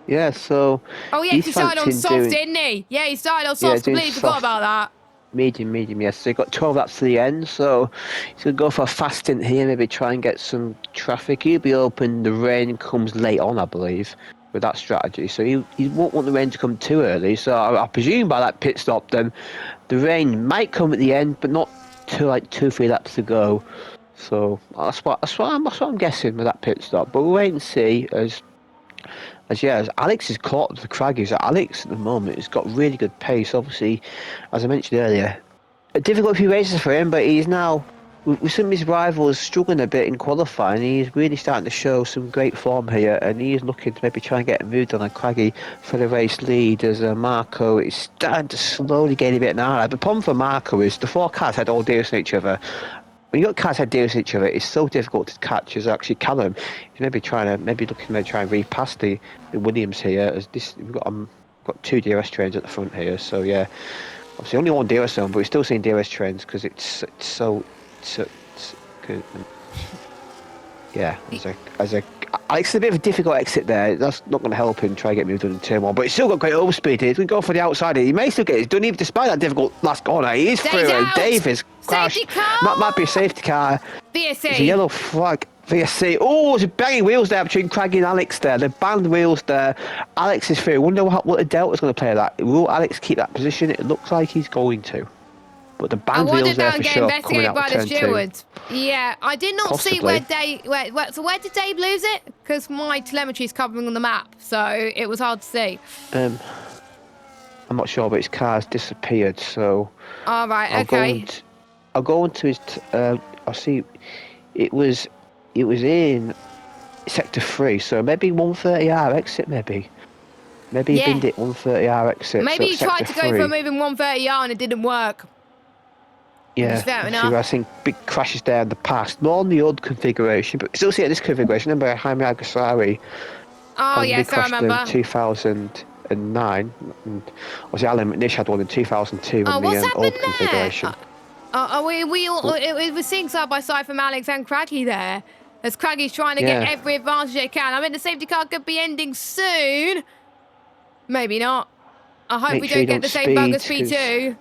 Yeah, so... Oh, yeah, he started on soft, didn't he? Yeah, he started on soft. Completely forgot about that. Medium, yes. So he got 12 laps to the end, so he's going to go for a fast stint here, maybe try and get some traffic. He'll be open, the rain comes late on, I believe, with that strategy. So he won't want the rain to come too early, so I presume by that pit stop, then the rain might come at the end, but not till like 2-3 laps to go. So that's what I'm guessing with that pit stop. But we'll wait and see as Alex is caught the Craggies. Alex at the moment has got really good pace. Obviously, as I mentioned earlier, a difficult few races for him, but he's now with some of his rivals struggling a bit in qualifying. He's really starting to show some great form here, and he is looking to maybe try and get moved on a Craggy for the race lead. As Marco is starting to slowly gain a bit now. The problem for Marco is the four cars had all deals on each other. When you got cars head deals each other, it's so difficult to catch. As actually Callum, he's maybe looking to try and repass the Williams here. As this, we've got two DRS trains at the front here. So yeah, obviously only one DRS zone, but we're still seeing DRS trains because it's good. Yeah, Alex, a bit of a difficult exit there. That's not going to help him try and get moved on in turn one, but he's still got great overspeed here. He can go for the outsider. He may still get it done even despite that difficult last corner. He is through, and Davis crashed. Might be a safety car. VSC. It's a yellow flag. VSC. Oh, there's a banging wheels there between Craggy and Alex there. The banned wheels there. Alex is through. Wonder what the Delta's going to play that. Will Alex keep that position? It looks like he's going to. But the banned wheels there for sure coming out of turn two. Yeah, I did not Possibly. see where Dave... So where did Dave lose it? Because my telemetry is covering on the map, so it was hard to see. I'm not sure, but his car's disappeared, so... All right, okay. I'll go into his... I'll see... It was in Sector 3, so maybe 130R exit, maybe. Maybe he binned it 130R exit. Maybe so he tried to go for a moving 130R and it didn't work. Yeah, fair enough. So I think big crashes there in the past, more on the old configuration, but still see it in this configuration. Remember Jaime Alguersuari? Oh yes, I remember. In 2000, 2009, and obviously Alan McNish had one in 2002 Oh, on what's the happened old there? configuration. We're seeing side by side from Alex and Craggy there, as Craggy's trying to get every advantage they can. I mean, the safety car could be ending soon. Maybe not. I hope Make we sure don't you get the same bug as speed, P2.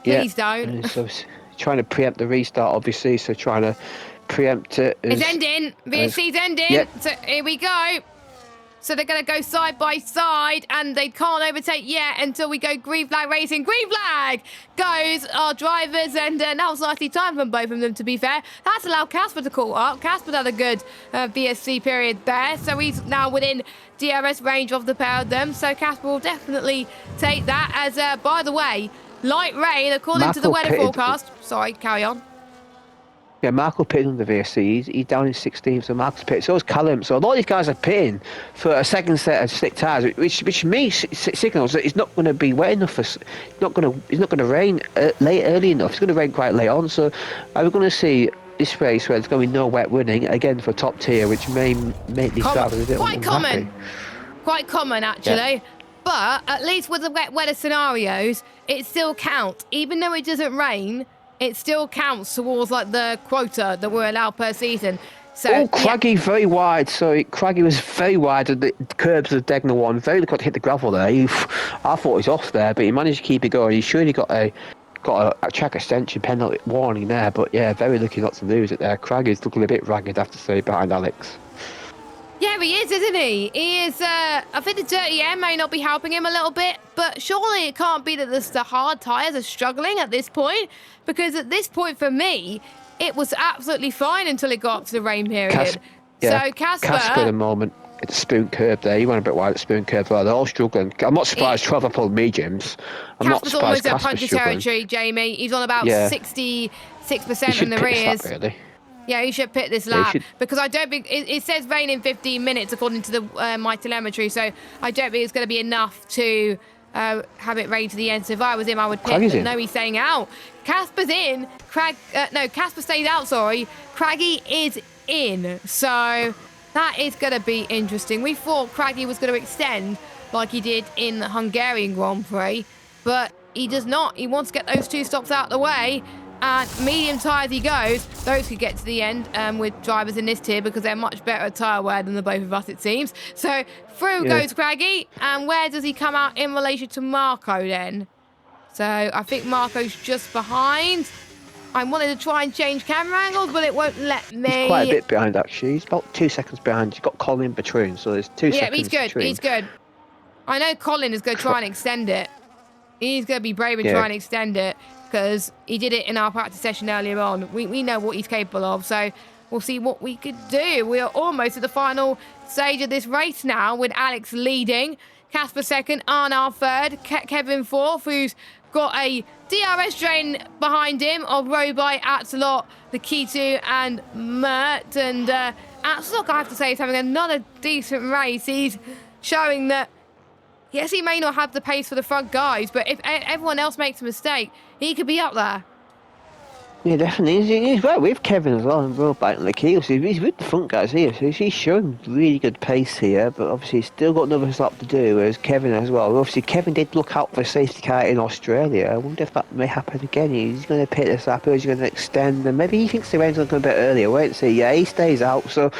Please don't. And so trying to preempt the restart, obviously, so trying to preempt it. It's ending. VSC's ending. Yep. So here we go. So they're going to go side by side, and they can't overtake yet until we go green flag racing. Green flag goes our drivers, and that was nicely timed from both of them, to be fair. That's allowed Casper to call up. Casper had a good VSC period there, so he's now within DRS range of the pair of them. So Casper will definitely take that as, by the way, light rain, according to the weather forecast. Sorry, carry on. Yeah, Marco pitted on the VSC. He's down in 16th, so Marco's pitted. So is Callum. So a lot of these guys are pitting for a second set of slick tyres, which me signals that he's not going to be wet enough for. It's not going to rain early enough. It's going to rain quite late on. So are we going to see this race where there's going to be no wet running again for top tier, which may make these drivers a bit unhappy. Quite common, actually. Yeah. But at least with the weather scenarios, it still counts. Even though it doesn't rain, it still counts towards like the quota that we're allowed per season. So Craggy very wide. So Craggy was very wide at the curbs of Degner one. Very got to hit the gravel there. I thought he was off there, but he managed to keep it going. He surely got a track extension penalty warning there. But yeah, very lucky not to lose it there. Craggy's looking a bit ragged, I have to say, behind Alex. Yeah, he is, isn't he? He is, I think the dirty air may not be helping him a little bit, but surely it can't be that the hard tyres are struggling at this point, because at this point for me, it was absolutely fine until it got up to the rain period. So Casper at the moment, it's a spoon curb there. He went a bit wide at spoon curb there. They're all struggling. I'm not surprised 12 have pulled mediums. Casper's almost at puncher territory, Jamie. He's on about 66% in the rears. Really. Yeah, he should pit this lap because I don't think it says rain in 15 minutes according to the my telemetry, so I don't think it's going to be enough to have it rain to the end. So if I was him, I would pit. But no, he's staying out. Casper's in. Casper stays out. Sorry, Craggy is in. So that is going to be interesting. We thought Craggy was going to extend like he did in the Hungarian Grand Prix, but he does not. He wants to get those two stops out of the way. And medium tyres he goes. Those could get to the end with drivers in this tier because they're much better at tyre wear than the both of us, it seems. So through goes Craggy. And where does he come out in relation to Marco then? So I think Marco's just behind. I wanted to try and change camera angles, but it won't let me. He's quite a bit behind, actually. He's about 2 seconds behind. He's got Colin between, so there's 2 seconds he's good. between. He's good. I know Colin is going to try and extend it. He's going to be brave and try and extend it, because he did it in our practice session earlier on. We know what he's capable of, so we'll see what we could do. We are almost at the final stage of this race now, with Alex leading, Casper second, Arnar third, Kevin fourth, who's got a DRS drain behind him of Robai, Atzelot, the Kitu, and Mert. And Atzelot, I have to say, is having another decent race. He's showing that, yes, he may not have the pace for the front guys, but if everyone else makes a mistake, he could be up there. Yeah, definitely. He's right with Kevin as well, and Robai and the Kiel. He's with the front guys here, so he's showing really good pace here, but obviously he's still got another lap to do, whereas Kevin as well. Obviously, Kevin did look out for a safety car in Australia. I wonder if that may happen again. He's going to pit this lap, or he's going to extend, and maybe he thinks the rain's going to come a bit earlier. Wait and see. Yeah, he stays out, so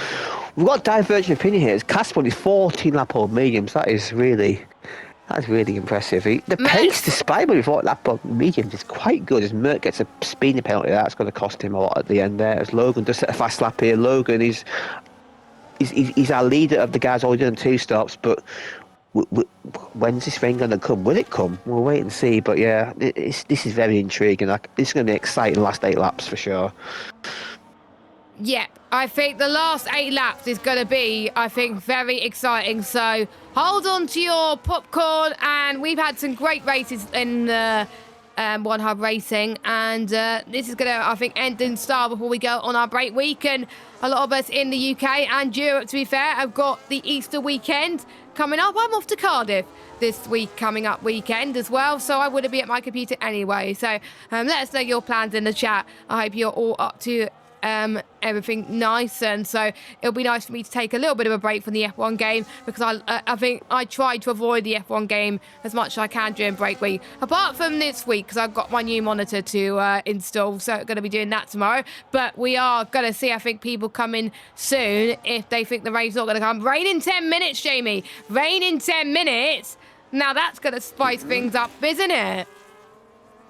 we've got divergent opinion here. Casper is 14 lap old mediums. That's really impressive. The pace, despite what we thought lap on mediums, is quite good. As Mert gets a speeding penalty, that's going to cost him a lot at the end there. As Logan does set a fast lap here. Logan is our leader of the guys already done 2 stops, but when's this rain going to come? Will it come? We'll wait and see. But yeah, this is very intriguing. This is going to be exciting last 8 laps for sure. Yeah, I think the last 8 laps is going to be, very exciting. So hold on to your popcorn. And we've had some great races in the One Hub Racing. And this is going to, end in style before we go on our break week. And a lot of us in the UK and Europe, to be fair, have got the Easter weekend coming up. I'm off to Cardiff this coming up weekend as well, so I wouldn't be at my computer anyway. So let us know your plans in the chat. I hope you're all up to everything nice, and so it'll be nice for me to take a little bit of a break from the F1 game, because I think I try to avoid the F1 game as much as I can during break week, apart from this week because I've got my new monitor to install, so I'm going to be doing that tomorrow. But we are going to see, I think, people come in soon if they think the rain's not going to come. Rain in 10 minutes, Jamie. Rain in 10 minutes. Now that's going to spice things up, isn't it?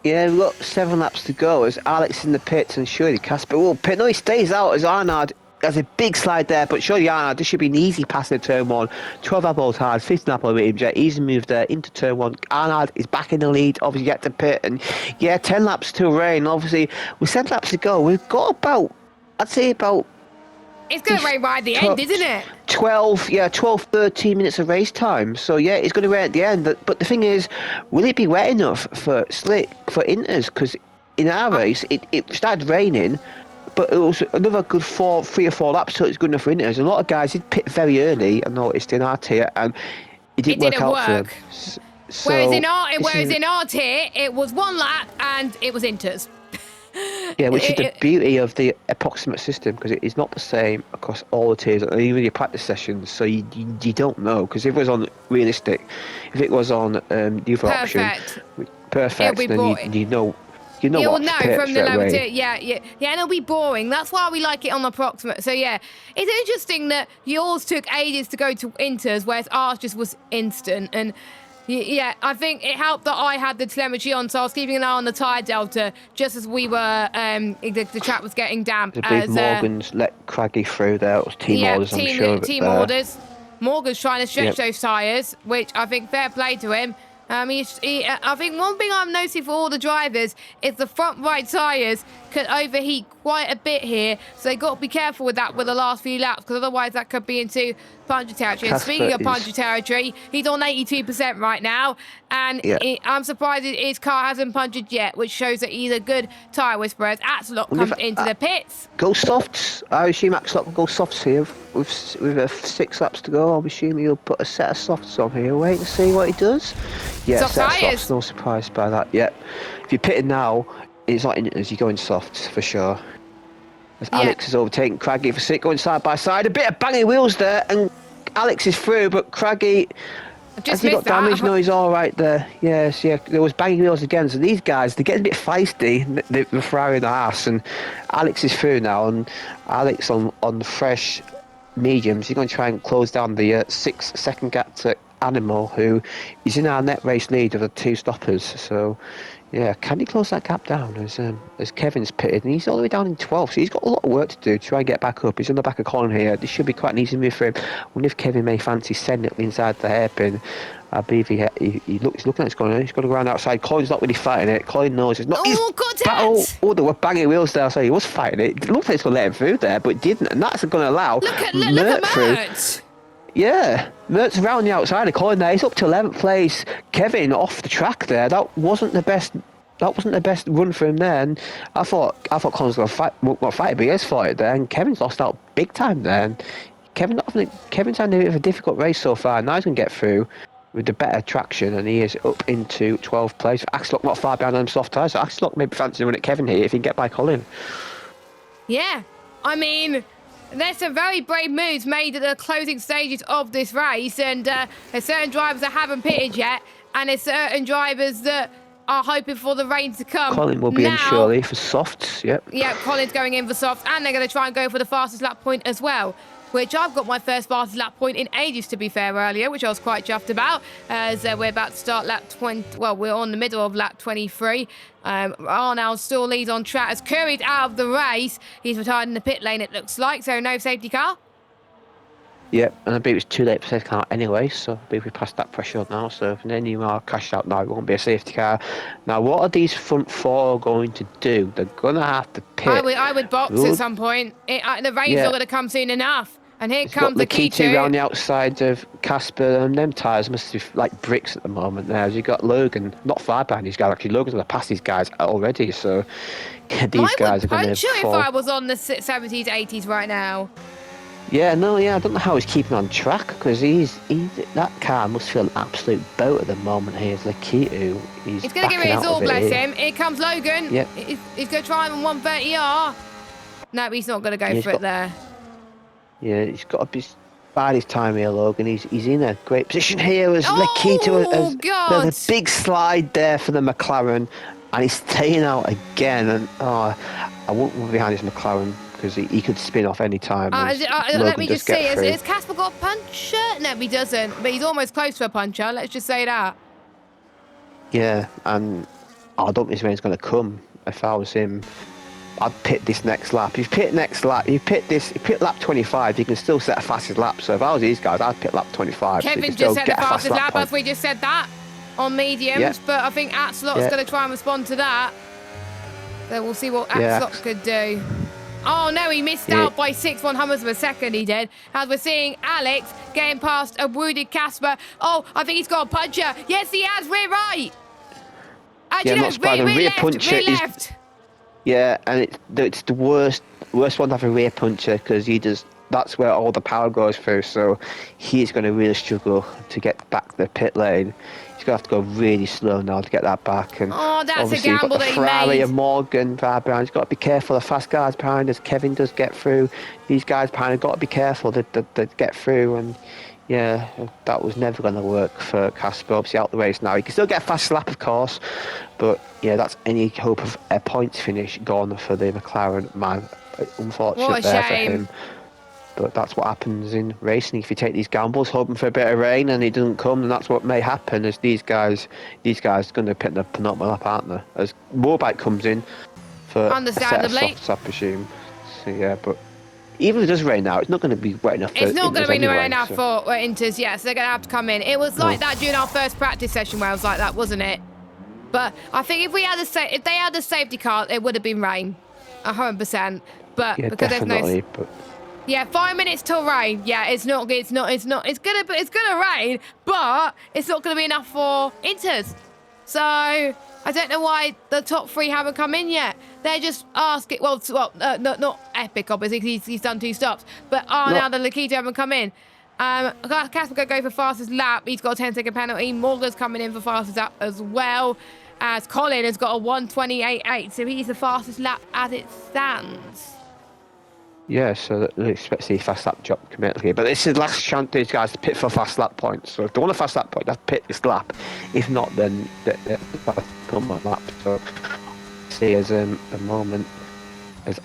Yeah, we've got 7 laps to go as Alex in the pits and surely Casper will pit. No, he stays out as Arnaud has a big slide there, but surely Arnaud, this should be an easy pass in turn 1. 12 apples hard, 15 apple with him, jet, easy move there into turn 1. Arnaud is back in the lead, obviously get to pit, and yeah, 10 laps to rain. Obviously, with 7 laps to go, we've got about, I'd say about... It's going to rain right at the end, isn't it? 12, 13 minutes of race time. So yeah, it's going to rain at the end. But the thing is, will it be wet enough for Inters? Because in our race, it started raining, but it was another good 3 or 4 laps, so it's good enough for Inters. A lot of guys did pit very early, I noticed in our tier, and it didn't work out for them. So whereas in our tier, it was 1 lap and it was Inters. Yeah, which is the beauty of the approximate system, because it is not the same across all the tiers, and even your practice sessions, so you don't know. Because if it was on realistic, if it was on the other option, perfect, then you know what to pick from the lower tier. Yeah, and it'll be boring. That's why we like it on approximate. So yeah, it's interesting that yours took ages to go to Inters, whereas ours just was instant. And yeah, I think it helped that I had the telemetry on, so I was keeping an eye on the tyre delta just as we were, the track was getting damp. The big Morgans let Craggy through there. It was team orders, I'm sure. Team orders. Morgan's trying to stretch those tyres, which I think fair play to him. I think one thing I'm noticing for all the drivers is the front right tyres could overheat quite a bit here, so they've got to be careful with that with the last few laps, because otherwise that could be into puncture territory. And speaking of puncture territory, he's on 82% right now, and I'm surprised his car hasn't punctured yet, which shows that he's a good tyre whisperer. As Axelot comes into the pits. Go softs. I assume Axelot will go softs here with 6 laps to go. I'm assuming he'll put a set of softs on here. Wait and see what he does. Yeah, soft set tyres. of softs. No surprise by that. Yep. If you're pitting now, it's not in as you go in softs for sure. As Alex is overtaking Craggy for 6, going side by side. A bit of banging wheels there, and Alex is through, but Craggy, has he got damage? No, he's all right there. Yes, there was banging wheels again. So these guys, they're getting a bit feisty. They're Ferrari in the arse, and Alex is through now, and Alex on fresh mediums. He's going to try and close down the 6-second gap to Animal, who is in our net race lead of the 2 stoppers. So yeah, can he close that gap down as Kevin's pitted, and he's all the way down in 12th, so he's got a lot of work to do to try and get back up. He's on the back of Colin here. This should be quite an easy move for him. I wonder if Kevin may fancy sending it inside the hairpin. I believe he's looking at it's going. He's going to go around outside. Colin's not really fighting it. Colin knows it's not. There were banging wheels there. So he was fighting it. It looked like it's going to let him through there, but it didn't, and that's going to allow Mert through. Yeah, Mert's around the outside of Colin there. He's up to 11th place. Kevin off the track there. That wasn't the best run for him there. And I thought Colin's going to fight, but he has fought it there. And Kevin's lost out big time there. And Kevin's had a bit of a difficult race so far. Now he's going to get through with the better traction, and he is up into 12th place. Axelot not far behind on soft tyres, so Axelot maybe fancy running at Kevin here if he can get by Colin. Yeah, I mean, there's some very brave moves made at the closing stages of this race, and there's certain drivers that haven't pitted yet, and there's certain drivers that are hoping for the rain to come. Colin will be in surely for softs, yep. Yeah, Colin's going in for softs, and they're going to try and go for the fastest lap point as well, which I've got my first fastest lap point in ages, to be fair, earlier, which I was quite chuffed about, as we're about to start lap 20, well, we're on the middle of lap 23. Arnold still leads on track as Curry's out of the race. He's retired in the pit lane, it looks like, so no safety car. Yep, and I believe it's too late for safety car anyway, so I believe we passed that threshold now, so if any are crashed out now, it won't be a safety car. Now, what are these front 4 going to do? They're going to have to pit. I would box at some point. The rain's not going to come soon enough. And here comes the key two around the outside of Casper, and them tyres must be like bricks at the moment there. You've got Logan, not far behind these guys, actually. Logan's going to pass these guys already, so these guys are going to fall. I would punch you if I was on the 70s, 80s right now. Yeah, I don't know how he's keeping on track, because that car must feel an absolute boat at the moment. Here's Lakitu. He's going to give it his all, bless him. Here comes Logan. Yep. He's going to try him on 130R. No, he's not going to go He's for it there. Yeah, he's got to be bad his time here, Logan. He's in a great position here as Nikita Oh, as God. there's a big slide there for the McLaren, and he's staying out again. And I won't move behind his McLaren because he could spin off any time. Let me just see. Has Casper got a puncher? No, he doesn't. But he's almost close to a puncher. Let's just say that. Yeah, and I don't think this rain's going to come. If I was him, I'd pit this next lap. You pit lap 25, you can still set a fastest lap. So if I was these guys, I'd pit lap 25. Kevin just set the fastest lap, as we just said that on mediums. Yeah. But I think Axelot's going to try and respond to that. So we'll see what Axelot could do. Oh, no, he missed out by 6/100ths of a second, he did. As we're seeing Alex getting past a wounded Casper. Oh, I think he's got a puncher. Yes, he has. Rear right. Rear left. Yeah, and it's the worst one to have a rear puncher because that's where all the power goes through. So he's going to really struggle to get back the pit lane. He's going to have to go really slow now to get that back. And that's a gamble that he made. Ferrari and Morgan behind. He's got to be careful. The fast guys behind us. Kevin does get through. These guys behind have got to be careful. They get through. And yeah, that was never going to work for Casper. Obviously out the race now. He can still get a fast lap, of course. But yeah, that's any hope of a points finish gone for the McLaren man. Unfortunate there for him. But that's what happens in racing. If you take these gambles, hoping for a bit of rain, and it doesn't come, then that's what may happen. As these guys are going to pit the penultimate lap, aren't they? As Moorbike comes in for understandably, a set of softs, I presume. So yeah, but even if it does rain now, it's not going to be wet enough. It's not going to be wet enough for Inters. Yeah, so they're going to have to come in. It was like that during our first practice session where I was like that, wasn't it? But I think if they had the safety car, it would have been rain, 100%. But yeah, because definitely, there's no. Yeah, 5 minutes till rain. Yeah, it's gonna rain, but it's not gonna be enough for Inters. So I don't know why the top three haven't come in yet. They're just asking. Not Epic, obviously, he's done 2 stops. But now the Lakita haven't come in. Casper gonna go for fastest lap. He's got a 10-second penalty. Morgan's coming in for fastest lap as well. As Colin has got a 1:28.8, so he's the fastest lap as it stands. Yeah, so they expect to see fast lap drop committed. But this is the last chance for these guys to pit for fast lap points. So if they want a fast lap point, they have to pit this lap. If not, then they're on my lap. So see as the moment as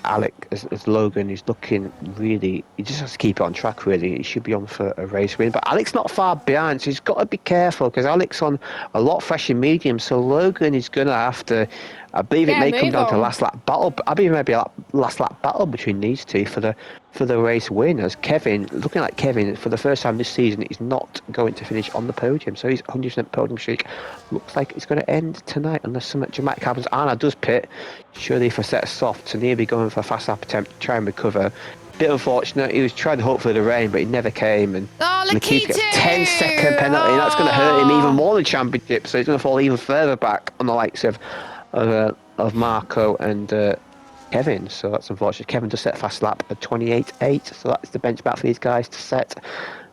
Logan is looking really, he just has to keep it on track really. He should be on for a race win. But Alex not far behind, so he's got to be careful because Alex on a lot fresh in medium. So Logan is going to have to, I believe it may come down to last lap battle. I believe maybe a last lap battle between these two for the race win. As Kevin, looking like Kevin for the first time this season, is not going to finish on the podium. So his 100% podium streak looks like it's going to end tonight unless something dramatic happens. Anna does pit, surely for a set of softs, and he'll be going for a fast lap attempt to try and recover. Bit unfortunate. He was trying to hope for the rain, but it never came. And Lakita gets 10-second penalty. And that's going to hurt him even more than championship. So he's going to fall even further back on the likes of Marco and Kevin. So that's unfortunate. Kevin does set a fast lap at 28.8. So that's the benchmark for these guys to set.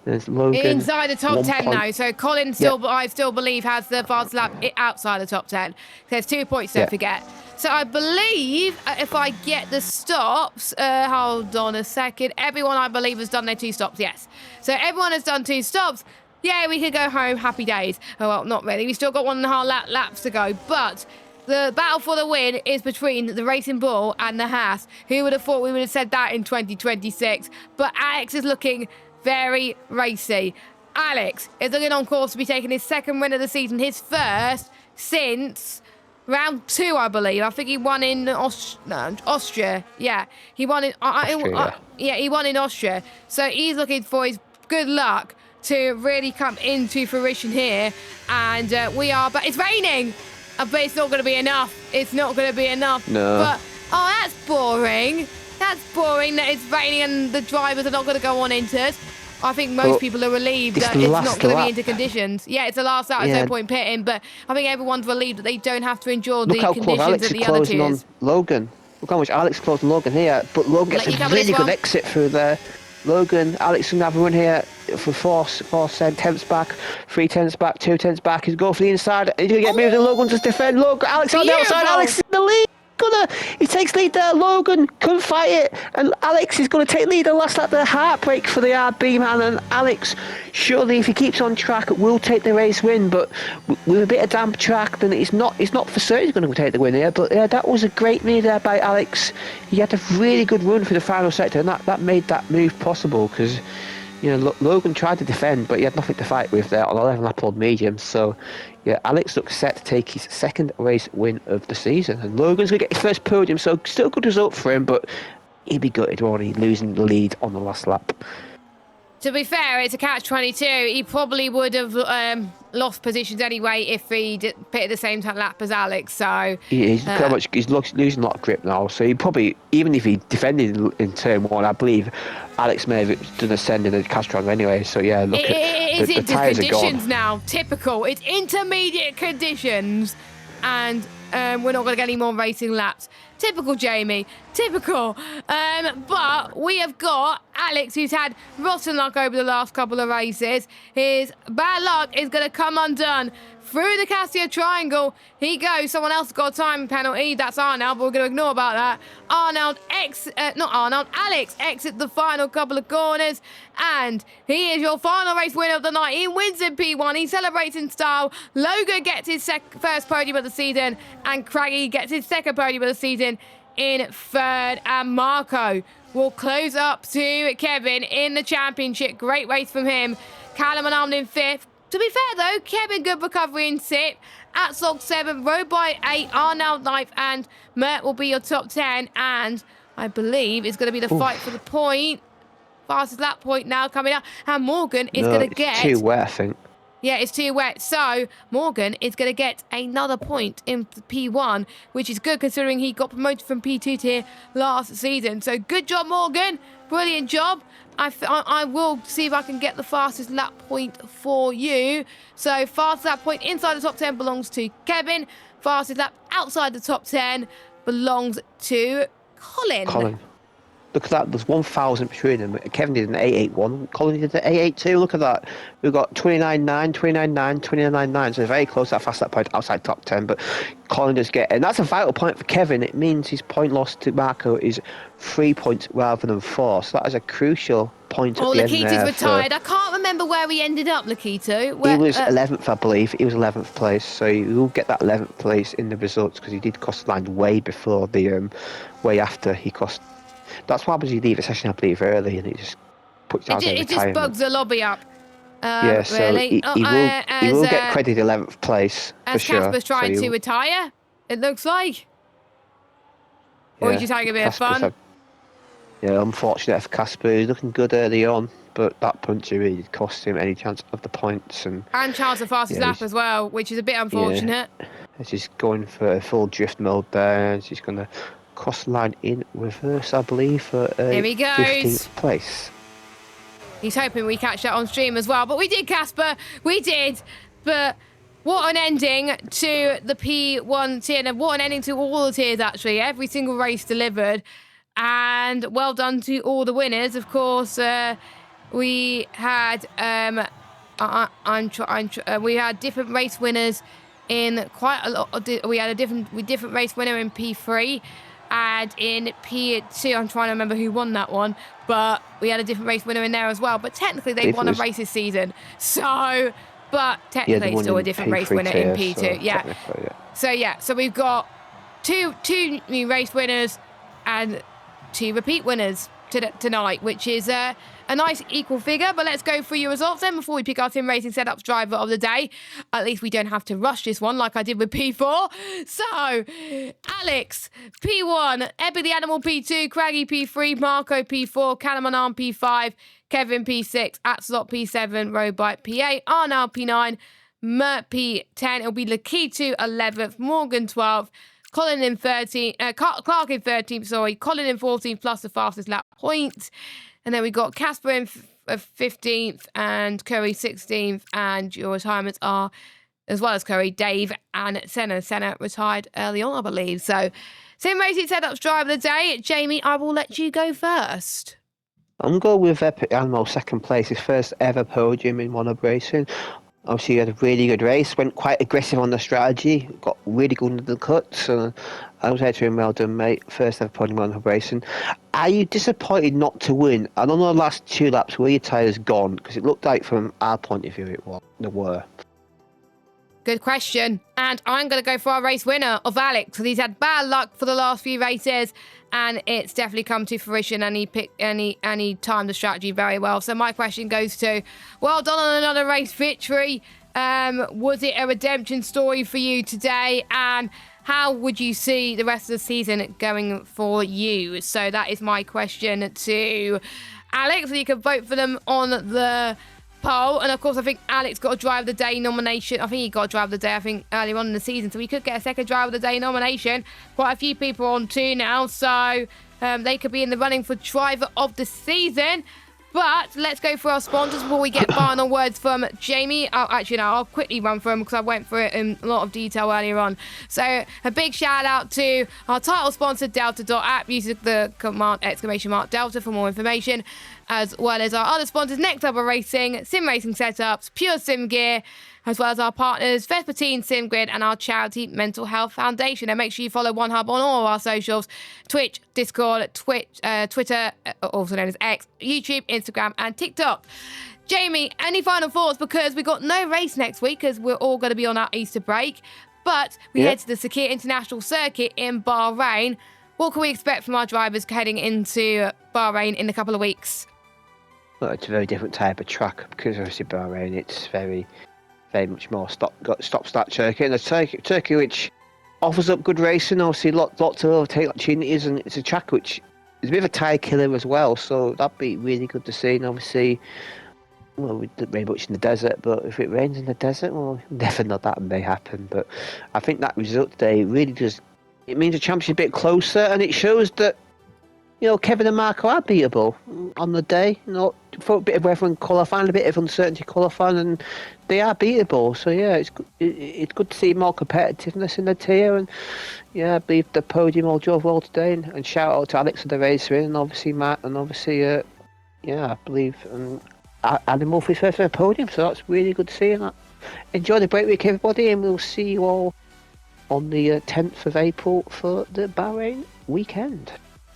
There's Logan inside the top 10 now. So Colin I still believe has the fast lap outside the top 10. There's 2 points, don't forget. So I believe if I get the stops, hold on a second. Everyone I believe has done their 2 stops. Yes. So everyone has done 2 stops. Yeah, we could go home. Happy days. Oh, well, not really. We still got 1.5 laps to go. But the battle for the win is between the Racing Bull and the Haas. Who would have thought we would have said that in 2026? But Alex is looking very racy. Alex is looking on course to be taking his 2nd win of the season, his first since round 2, I believe. I think he won in Austria. Yeah, he won in Austria. He won in Austria. So he's looking for his good luck to really come into fruition here. And but it's raining. But it's not going to be enough. It's not going to be enough. No. But, that's boring. That's boring that it's raining and the drivers are not going to go on Inters. I think most people are relieved that it's not going to be into conditions. Yeah, it's the last lap. There's no point pitting. But I think everyone's relieved that they don't have to endure the conditions of the other tiers. Logan. Look how much Alex closed on Logan here. But Logan gets a really good exit through there. Logan, Alex can have a run here for 4 tenths back, 3 tenths back, 2 tenths back. He's going for the inside. He's going to get moved and Logan just defend. Look, Alex on the outside. Alex in the lead. Good He takes lead there. Logan couldn't fight it, and Alex is going to take lead. The last lap, the heartbreak for the RB man, and Alex, surely if he keeps on track, will take the race win. But with a bit of damp track, then it's not for certain he's going to take the win here. But yeah, that was a great lead there by Alex. He had a really good run for the final sector, and that made that move possible because, you know, Logan tried to defend, but he had nothing to fight with there on 11 lap old medium. So, yeah, Alex looks set to take his second race win of the season. And Logan's going to get his first podium, so still a good result for him, but he'd be gutted, won't he, losing the lead on the last lap. To be fair, it's a catch-22. He probably would have lost positions anyway if he pitted the same lap as Alex. So he's losing a lot of grip now. So he probably, even if he defended in turn one, I believe Alex may have done a send in the Castrol anyway. So yeah, look, the tyres are gone. Conditions now. Typical. It's intermediate conditions, and we're not going to get any more racing laps. Typical Jamie, typical. But we have got Alex, who's had rotten luck over the last couple of races. His bad luck is going to come undone. Through the Cassia triangle, he goes. Someone else got a time penalty. That's Arnold, but we're going to ignore about that. Alex exits the final couple of corners, and he is your final race winner of the night. He wins in P1. He celebrates in style. Logan gets his first podium of the season, and Craggy gets his second podium of the season in third. And Marco will close up to Kevin in the championship. Great race from him. Callum and Arnold in fifth. To be fair, though, Kevin, good recovery in sixth. Atzog 7, Robite 8, Arnold 9th, and Mert will be your top 10. And I believe it's going to be the fight for the point. Fastest lap point now coming up. And Morgan is going to get... too wet, I think. Yeah, it's too wet. So Morgan is going to get another point in P1, which is good considering he got promoted from P2 tier last season. So good job, Morgan. Brilliant job. I will see if I can get the fastest lap point for you. So fastest lap point inside the top 10 belongs to Kevin. Fastest lap outside the top 10 belongs to Colin. Look at that, there's 1,000 between them. Kevin did an 881, Colin did an 882. Look at that. We've got 29.9, 29.9, 29.9. So very close to that fast lap point outside top 10. But Colin does get it. And that's a vital point for Kevin. It means his point loss to Marco is 3 points rather than 4. So that is a crucial point at the end there. Lakita's retired. I can't remember where he ended up, Lakita. He was 11th, I believe. He was 11th place. So he will get that 11th place in the results because he did cost the line way before the, way after he cost. That's why you leave a session, I believe, early, and it just puts down it just bugs the lobby up. Yeah, so really. he will get credit 11th place for sure. As Casper's trying to retire, it looks like. Yeah, or he's just having a bit of fun. Yeah, unfortunate for Casper. He's looking good early on, but that puncture really cost him any chance of the points. And chance of fastest lap as well, which is a bit unfortunate. Yeah, he's going for a full drift mode there, and he's going to cross the line in reverse, I believe, for here he goes. 15th place. He's hoping we catch that on stream as well. But we did, Casper. We did. But what an ending to the P1 tier. And what an ending to all the tiers, actually. Every single race delivered. And well done to all the winners. Of course, we had we had different race winners in quite a lot. We had a different race winner in P3. And in P2, I'm trying to remember who won that one, but we had a different race winner in there as well. But technically, they won a race this season. So, but technically, still a different race winner in P2. So we've got two new race winners and 2 repeat winners tonight, which is a nice equal figure. But let's go through your results then before we pick our Sim Racing Setups driver of the day. At least we don't have to rush this one like I did with P4. So, Alex, P1, Epic the Animal P2, Craggy P3, Marco P4, Calaman P5, Kevin P6, Atslot P7, Robite P8, Arnold P9, Mert P10, it'll be Lakitu 11th, Morgan 12th, Colin in 13th, Clark in 13th, sorry, Colin in 14th plus the fastest lap point. And then we got Casper in 15th and Curry 16th. And your retirements are, as well as Curry, Dave and Senna. Senna retired early on, I believe. So, Sim Racing Setups driver of the day. Jamie, I will let you go first. I'm going with Epic Animal second place, his first ever podium in one of racing. Obviously, you had a really good race, went quite aggressive on the strategy, got really good under the cuts. I was saying well done, mate. First ever podium on the racing. Are you disappointed not to win? I don't know the last 2 laps, were your tyres gone? Because it looked like from our point of view they were. Good question. And I'm going to go for our race winner of Alex, because he's had bad luck for the last few races, and it's definitely come to fruition, and he picked and he timed the strategy very well. So my question goes to, well done on another race victory. Was it a redemption story for you today? And how would you see the rest of the season going for you? So that is my question to Alex. You can vote for them on the poll. And of course, I think Alex got a drive of the day nomination. I think he got a drive of the day, earlier on in the season, so we could get a second drive of the day nomination. Quite a few people on too now, so they could be in the running for driver of the season. But let's go for our sponsors before we get final words from Jamie. I'll quickly run through them because I went through it in a lot of detail earlier on. So a big shout out to our title sponsor, Delta.app. Use the command !Delta for more information, as well as our other sponsors, Next Level Racing, Sim Racing Setups, Pure Sim Gear, as well as our partners, Vespertine, SimGrid, and our charity Mental Health Foundation. And make sure you follow One Hub on all of our socials: Twitch, Discord, Twitter, also known as X, YouTube, Instagram, and TikTok. Jamie, any final thoughts? Because we got no race next week because we're all going to be on our Easter break. But we head to the Sakir International Circuit in Bahrain. What can we expect from our drivers heading into Bahrain in a couple of weeks? Well, it's a very different type of track because obviously Bahrain, it's very much more stop-start circuit, and a circuit which offers up good racing. Obviously, lots of overtake opportunities, and it's a track which is a bit of a tyre killer as well. So that'd be really good to see. And obviously, well, we didn't very much in the desert, but if it rains in the desert, well, never know that may happen. But I think that result today really does. It means the championship a bit closer, and it shows that Kevin and Marco are beatable on the day. For a bit of weather and qualifying, a bit of uncertainty qualifying, and they are beatable. So yeah, it's good to see more competitiveness in the tier, and yeah, I believe the podium all drove well today. And shout out to Alex and the racer, and obviously Matt, and obviously I believe Animal for his first ever podium. So that's really good to see. And enjoy the break week, everybody, and we'll see you all on the 10th of April for the Bahrain weekend.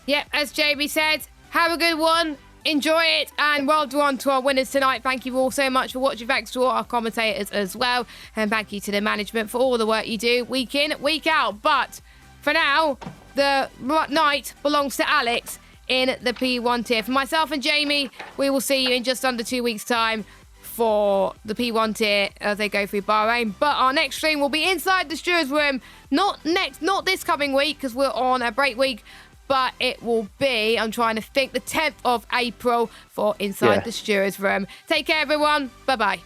Yep, as Jamie said, have a good one, enjoy it, and well done to our winners tonight. Thank you all so much for watching. Thanks to all our commentators as well, and thank you to the management for all the work you do week in, week out. But for now, the night belongs to Alex in the P1 tier. For myself and Jamie, we will see you in just under 2 weeks' time for the P1 tier as they go through Bahrain. But our next stream will be inside the stewards room, not this coming week because we're on a break week, but it will be, I'm trying to think, the 10th of April for Inside the Stewards Room. Take care, everyone. Bye-bye.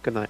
Good night.